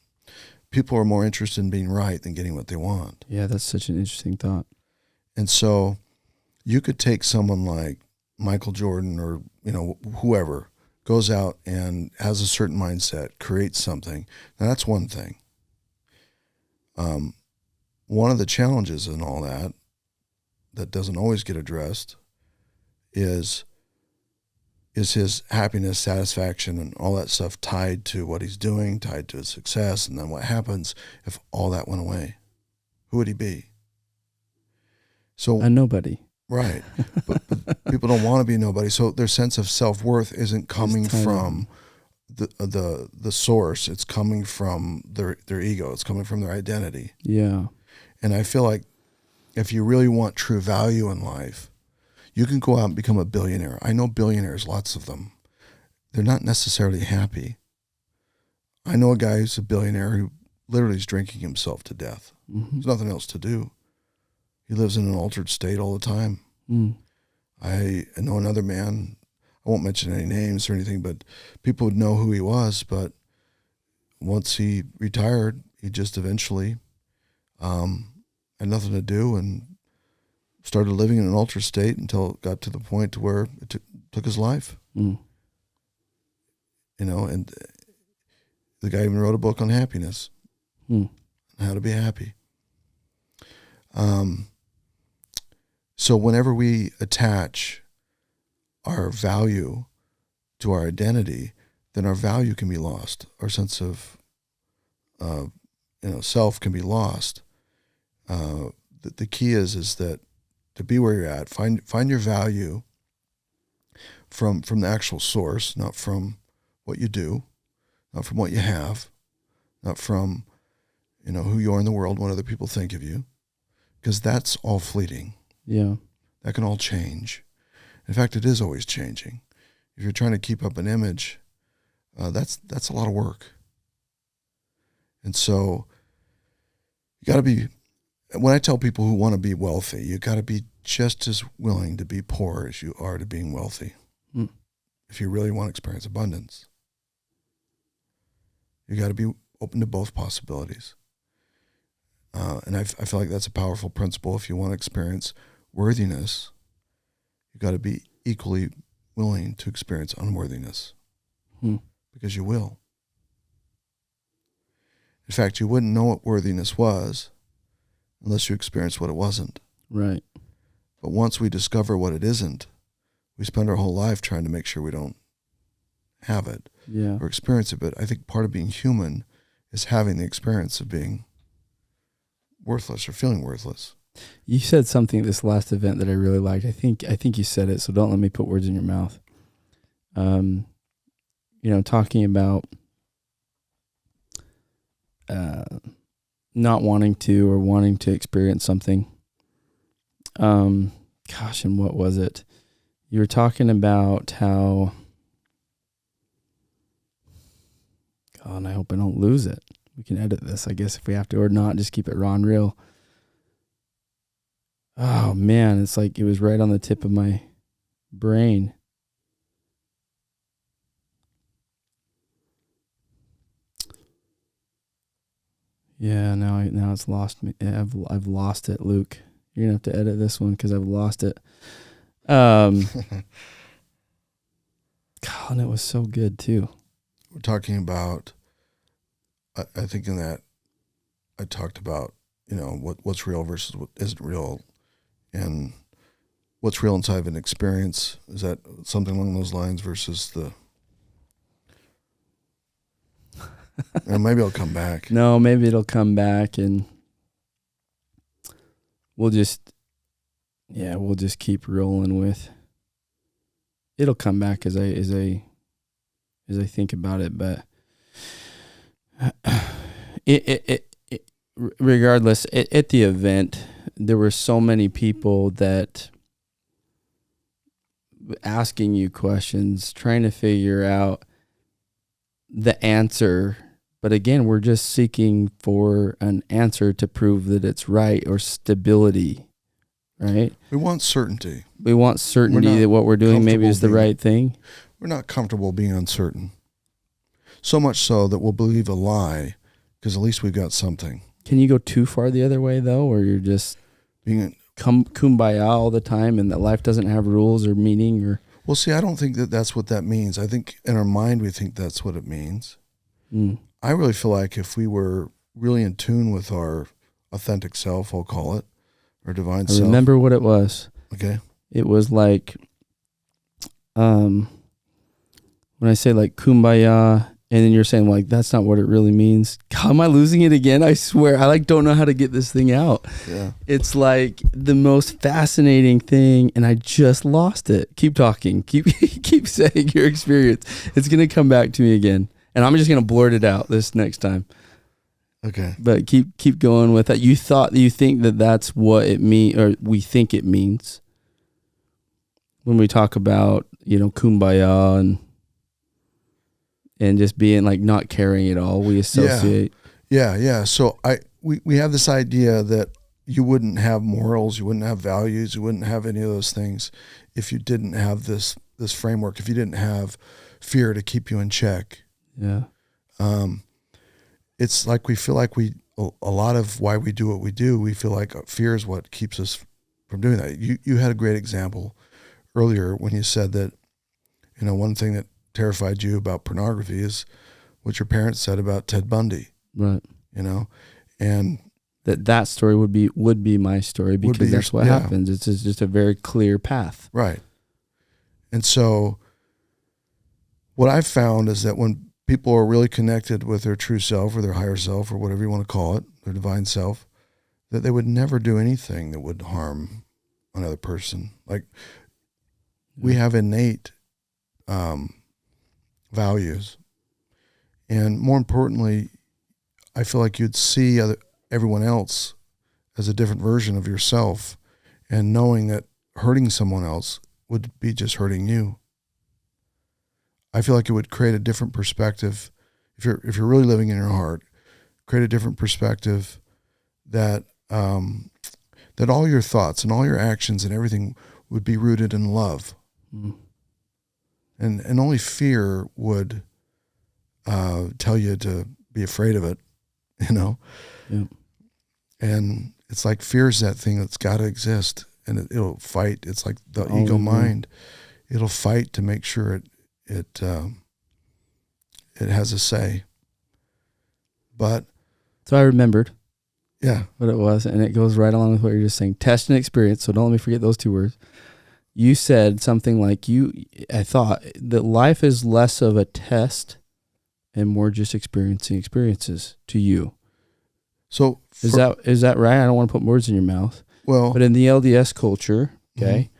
People are more interested in being right than getting what they want. Yeah, that's such an interesting thought. And so you could take someone like Michael Jordan or, whoever goes out and has a certain mindset, creates something. Now that's one thing. One of the challenges in all that doesn't always get addressed is his happiness, satisfaction, and all that stuff tied to what he's doing, tied to his success. And then what happens if all that went away? Who would he be? So a nobody. Right. But people don't want to be nobody. So their sense of self-worth isn't coming from the source. It's coming from their ego. It's coming from their identity. Yeah. And I feel like if you really want true value in life, you can go out and become a billionaire. I know billionaires, lots of them. They're not necessarily happy. I know a guy who's a billionaire who literally is drinking himself to death. Mm-hmm. There's nothing else to do. He lives in an altered state all the time. Mm. I know another man, I won't mention any names or anything, but people would know who he was. But once he retired, he just eventually had nothing to do and started living in an altered state until it got to the point where it took his life. Mm. And the guy even wrote a book on happiness, how to be happy. So whenever we attach our value to our identity, then our value can be lost. Our sense of self can be lost. The key is that to be where you're at, find your value from the actual source, not from what you do, not from what you have, not from who you are in the world, what other people think of you, because that's all fleeting. Yeah, that can all change. In fact, it is always changing. If you're trying to keep up an image, that's a lot of work. And so you got to be. When I tell people who want to be wealthy, you got to be just as willing to be poor as you are to being wealthy. If you really want to experience abundance, you got to be open to both possibilities. And I feel like that's a powerful principle. If you want to experience worthiness, you got to be equally willing to experience unworthiness, because you will. In fact, you wouldn't know what worthiness was unless you experienced what it wasn't. Right. But once we discover what it isn't, we spend our whole life trying to make sure we don't have it or experience it. But I think part of being human is having the experience of being worthless or feeling worthless. You said something at this last event that I really liked. I think you said it, so don't let me put words in your mouth. Talking about not wanting to or wanting to experience something. And what was it? You were talking about how, God, and I hope I don't lose it. We can edit this, I guess, if we have to, or not, just keep it raw and real. Oh, man, it's like it was right on the tip of my brain. Yeah, now it's lost me. I've lost it, Luke. You're gonna have to edit this one because I've lost it. God, and it was so good too. We're talking about. I think in that, I talked about what's real versus what isn't real, and what's real inside of an experience. Is that something along those lines versus the? Maybe it'll come back. No, maybe it'll come back, and we'll just keep rolling with. It'll come back as I think about it, but regardless, at the event, there were so many people that asking you questions, trying to figure out the answer. But again, we're just seeking for an answer to prove that it's right, or stability, right? We want certainty. We want certainty that what we're doing maybe is the right thing. We're not comfortable being uncertain. So much so that we'll believe a lie because at least we've got something. Can you go too far the other way, though, or you're just being kumbaya all the time and that life doesn't have rules or meaning? Or Well, see, I don't think that that's what that means. I think in our mind we think that's what it means. I really feel like if we were really in tune with our authentic self, I'll call it, or divine self. Remember what it was. Okay. It was like, when I say like kumbaya, and then you're saying like, that's not what it really means. God, am I losing it again? I swear, I don't know how to get this thing out. Yeah. It's like the most fascinating thing, and I just lost it. Keep talking. Keep saying your experience. It's going to come back to me again. And I'm just going to blurt it out this next time. Okay. But keep going with that. You think that that's what it means, or we think it means when we talk about, kumbaya and just being like not caring at all. We associate. Yeah. So we have this idea that you wouldn't have morals, you wouldn't have values, you wouldn't have any of those things if you didn't have this framework, if you didn't have fear to keep you in check. Yeah. It's like we feel like a lot of why we do what we do, we feel like fear is what keeps us from doing that. You had a great example earlier when you said that, one thing that terrified you about pornography is what your parents said about Ted Bundy. Right. And that story would be my story, because that's what happens. It's just a very clear path. Right. And so what I've found is that when people are really connected with their true self or their higher self or whatever you want to call it, their divine self, that they would never do anything that would harm another person. Like, we have innate values. And more importantly, I feel like you'd see everyone else as a different version of yourself, and knowing that hurting someone else would be just hurting you. I feel like it would create a different perspective. If you're really living in your heart, create a different perspective that that all your thoughts and all your actions and everything would be rooted in love. Mm. And only fear would tell you to be afraid of it, you know? Yeah. And it's like fear is that thing that's got to exist, and it'll fight. It's like the ego mind. It'll fight to make sure it has a say. But so I remembered what it was, and it goes right along with what you're just saying. Test and experience. So don't let me forget those two words. You said something like I thought that life is less of a test and more just experiencing experiences to you. So is that right? I don't want to put words in your mouth. Well, but in the LDS culture, okay,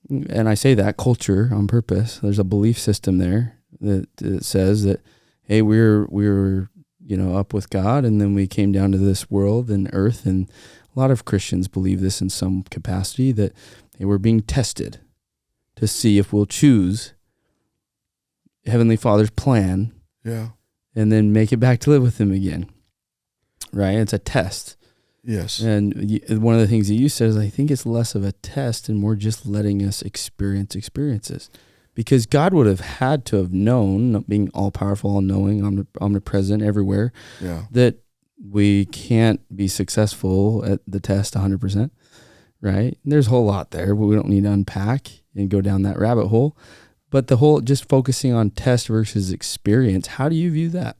mm-hmm. and I say that culture on purpose. There's a belief system there that says that, hey, we're up with God, and then we came down to this world and earth, and a lot of Christians believe this in some capacity, that hey, we're being tested to see if we'll choose Heavenly Father's plan, and then make it back to live with Him again. Right? It's a test. Yes. And one of the things that you said is, I think it's less of a test and more just letting us experience experiences. Because God would have had to have known, being all-powerful, all-knowing, omnipresent, everywhere, that we can't be successful at the test 100%, right? And there's a whole lot there, but we don't need to unpack and go down that rabbit hole. But the whole just focusing on test versus experience, how do you view that?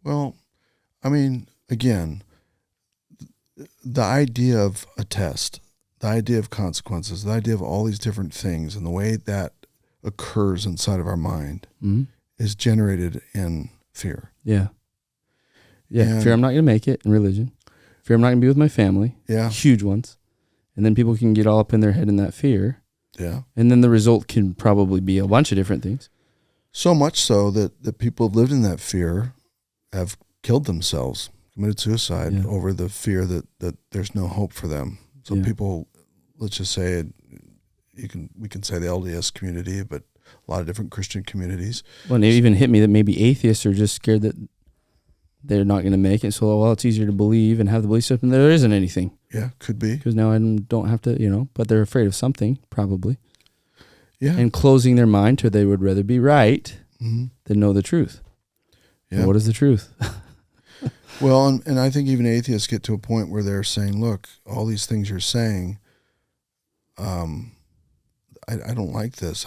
Well, I mean, again, the idea of a test, the idea of consequences, the idea of all these different things, and the way that occurs inside of our mind is generated in fear. Yeah. Yeah. Fear I'm not going to make it in religion. Fear I'm not going to be with my family. Yeah. Huge ones. And then people can get all up in their head in that fear. Yeah. And then the result can probably be a bunch of different things. So much so that people have lived in that fear have killed themselves, committed suicide over the fear that there's no hope for them. So people, let's just say, we can say the LDS community, but a lot of different Christian communities. Well, and it even hit me that maybe atheists are just scared that they're not going to make it. So, well, it's easier to believe and have the belief system there isn't anything. Yeah, could be. Because now I don't have to, but they're afraid of something, probably. Yeah. And closing their mind to they would rather be right than know the truth. Yeah. Well, what is the truth? Well, and I think even atheists get to a point where they're saying, look, all these things you're saying, I don't like this.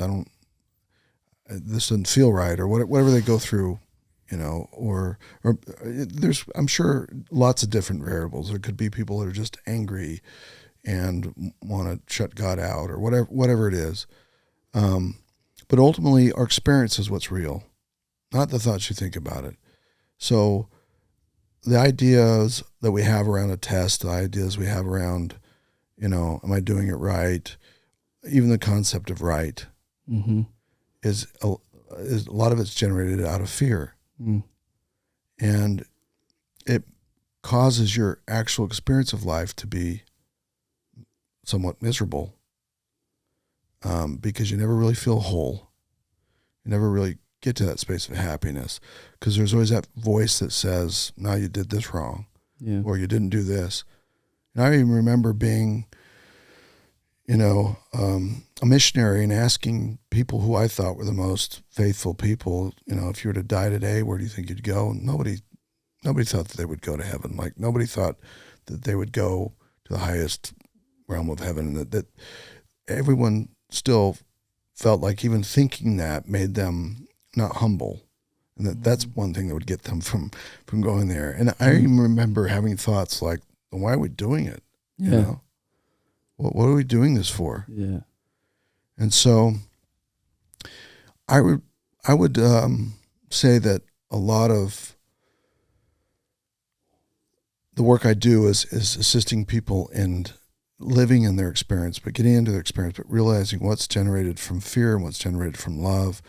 This doesn't feel right, or whatever they go through, or there's, I'm sure, lots of different variables. There could be people that are just angry and want to shut God out, or whatever it is. But ultimately, our experience is what's real, not the thoughts you think about it. So the ideas that we have around a test, the ideas we have around, am I doing it right? Even the concept of right is a lot of it's generated out of fear. And it causes your actual experience of life to be somewhat miserable, because you never really feel whole. You never really get to that space of happiness, because there's always that voice that says, no, you did this wrong, or you didn't do this. And I even remember being, a missionary and asking people who I thought were the most faithful people, if you were to die today, where do you think you'd go? And nobody thought that they would go to heaven. Like, nobody thought that they would go to the highest realm of heaven, and that everyone still felt like even thinking that made them not humble. And that's one thing that would get them from going there. And I even remember having thoughts like, why are we doing it? You know, what are we doing this for? Yeah. And so I would say that a lot of the work I do is assisting people in living in their experience, but getting into their experience, but realizing what's generated from fear and what's generated from love.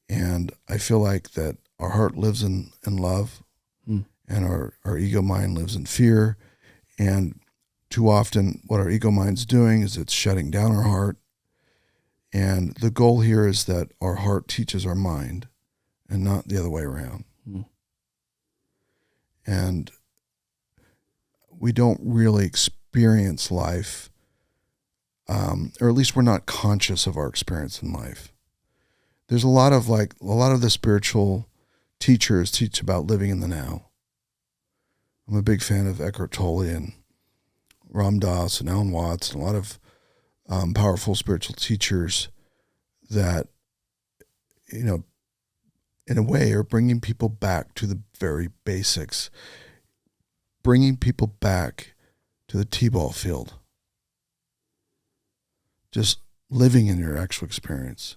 And I feel like that our heart lives in love, and our ego mind lives in fear. And too often what our ego mind's doing is it's shutting down our heart. And the goal here is that our heart teaches our mind and not the other way around. And we don't really experience life, or at least we're not conscious of our experience in life. There's a lot of the spiritual teachers teach about living in the now. I'm a big fan of Eckhart Tolle and Ram Dass and Alan Watts and a lot of powerful spiritual teachers that, you know, in a way are bringing people back to the very basics, bringing people back to the t-ball field, just living in your actual experience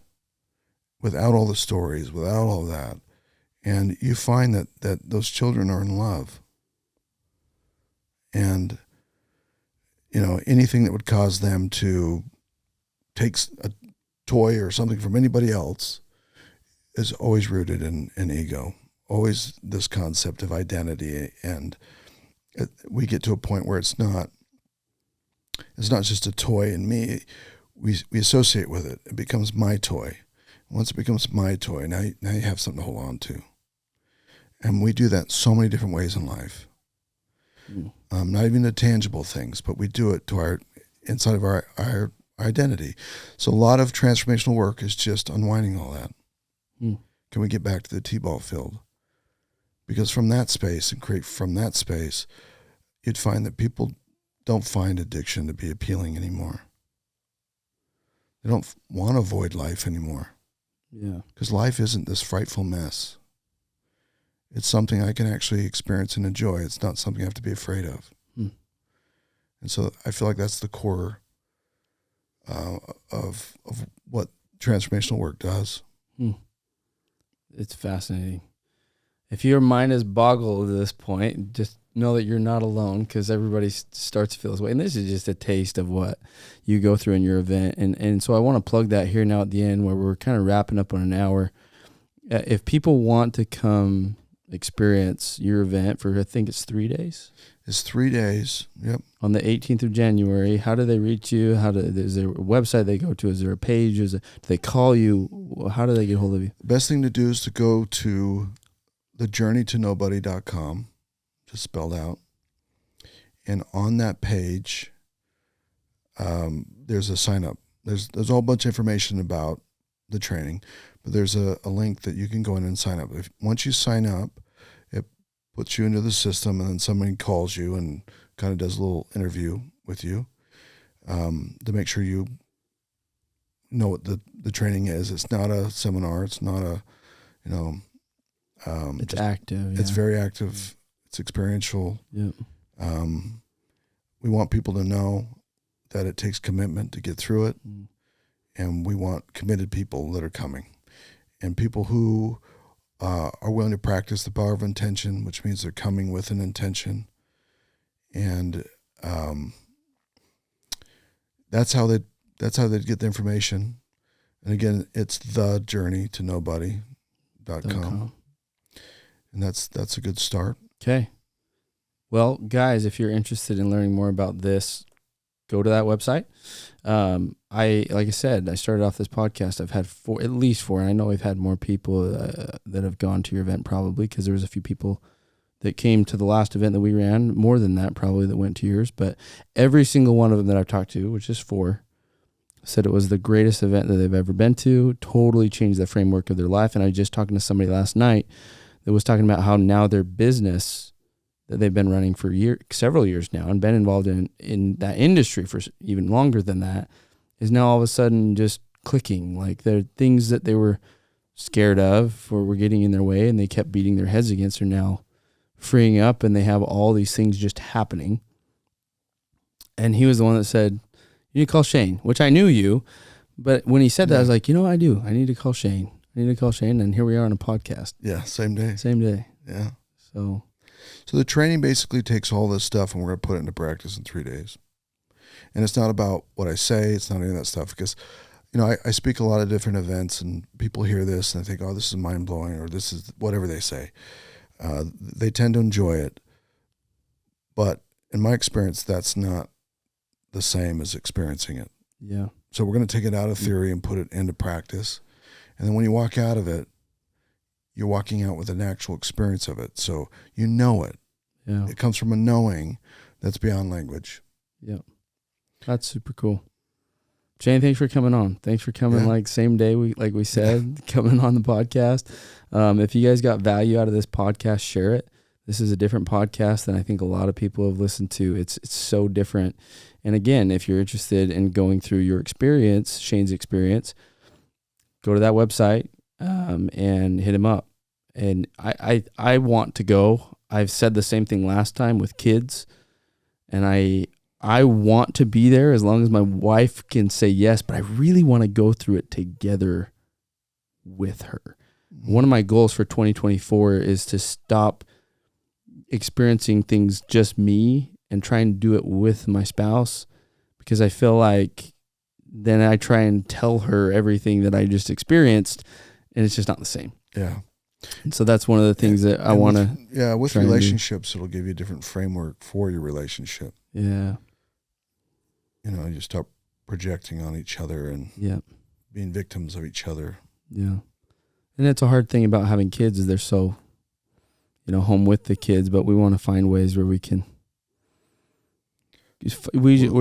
without all the stories, without all that. And you find that those children are in love. And, you know, anything that would cause them to take a toy or something from anybody else is always rooted in ego, always this concept of identity. And we get to a point where it's not just a toy and me. We associate with it. It becomes my toy. Once it becomes my toy, now you have something to hold on to. And we do that so many different ways in life. Not even the tangible things, but we do it to our inside of our identity. So a lot of transformational work is just unwinding all that. Can we get back to the t-ball field? Because from that space and create from that space, you'd find that people don't find addiction to be appealing anymore. They don't want to avoid life anymore. Yeah. Because life isn't this frightful mess. It's something I can actually experience and enjoy. It's not something I have to be afraid of. And so I feel like that's the core of what transformational work does. It's fascinating. If your mind is boggled at this point, just know that you're not alone, because everybody starts to feel this way. And this is just a taste of what you go through in your event. And so I want to plug that here now at the end, where we're kind of wrapping up on an hour. If people want to come experience your event for, I think it's 3 days. It's 3 days. Yep. On the 18th of January, how do they reach you? Is there a website they go to? Is there a page? Do they call you? How do they get hold of you? The best thing to do is to go to thejourneytonobody.com, just spelled out. And on that page, there's a sign up. There's a whole bunch of information about the training, but there's a link that you can go in and sign up. Once you sign up, it puts you into the system, and then somebody calls you and kind of does a little interview with you to make sure you know what the training is. It's not a seminar. It's not a, it's active. It's very active. It's experiential. Yeah. We want people to know that it takes commitment to get through it. And we want committed people that are coming, and people who are willing to practice the power of intention, which means they're coming with an intention. And that's how they get the information. And again, it's thejourneytonobody.com. And that's a good start. Okay. Well, guys, if you're interested in learning more about this, go to that website. Like I said, I started off this podcast. I've had at least four, and I know we've had more people that have gone to your event, probably because there was a few people that came to the last event that we ran, more than that probably, that went to yours. But every single one of them that I've talked to, which is 4, said it was the greatest event that they've ever been to, totally changed the framework of their life. And I was just talking to somebody last night that was talking about how now their business that they've been running for several years now and been involved in that industry for even longer than that, is now all of a sudden just clicking. Like, there are things that they were scared of or were getting in their way and they kept beating their heads against are now freeing up, and they have all these things just happening. And he was the one that said, you need to call Shane, which I knew you. But when he said that, I was like, you know what I do? I need to call Shane. And here we are on a podcast. Yeah, same day. Yeah. So the training basically takes all this stuff and we're going to put it into practice in 3 days. And it's not about what I say. It's not any of that stuff because, I speak a lot of different events and people hear this and they think, oh, this is mind-blowing or this is whatever they say. They tend to enjoy it. But in my experience, that's not the same as experiencing it. Yeah. So we're going to take it out of theory and put it into practice. And then when you walk out of it, you're walking out with an actual experience of it. So you know it. Yeah. It comes from a knowing that's beyond language. Yeah. That's super cool. Shane, thanks for coming on. Thanks for coming like same day, like we said, coming on the podcast. If you guys got value out of this podcast, share it. This is a different podcast than I think a lot of people have listened to. It's so different. And again, if you're interested in going through your experience, Shane's experience, go to that website and hit him up. And I want to go. I've said the same thing last time with kids, and I want to be there as long as my wife can say yes, but I really want to go through it together with her. One of my goals for 2024 is to stop experiencing things just me and try and do it with my spouse, because I feel like then I try and tell her everything that I just experienced and it's just not the same. Yeah. And so that's one of the things that I want to. Yeah. With relationships, it'll give you a different framework for your relationship. Yeah. You stop projecting on each other and being victims of each other. Yeah. And it's a hard thing about having kids is they're so, home with the kids, but we want to find ways where we can. We don't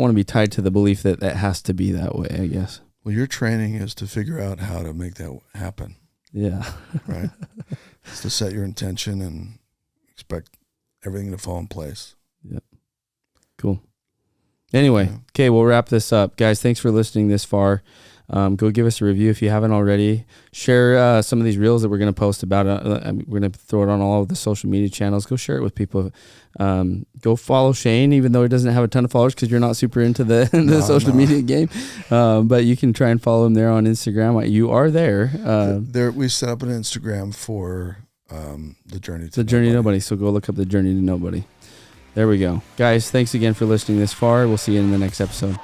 want to be tied to the belief that has to be that way, I guess. Well, your training is to figure out how to make that happen. Yeah. Right. It's to set your intention and expect everything to fall in place. Yep. Cool. Anyway, okay, we'll wrap this up. Guys, thanks for listening this far. Go give us a review if you haven't already. Share some of these reels that we're going to post about it. We're going to throw it on all of the social media channels. Go share it with people. Go follow Shane, even though he doesn't have a ton of followers because you're not super into the social media game. But you can try and follow him there on Instagram. You are there. We set up an Instagram for the Journey to Nobody. So go look up the Journey to Nobody. There we go. Guys, thanks again for listening this far. We'll see you in the next episode.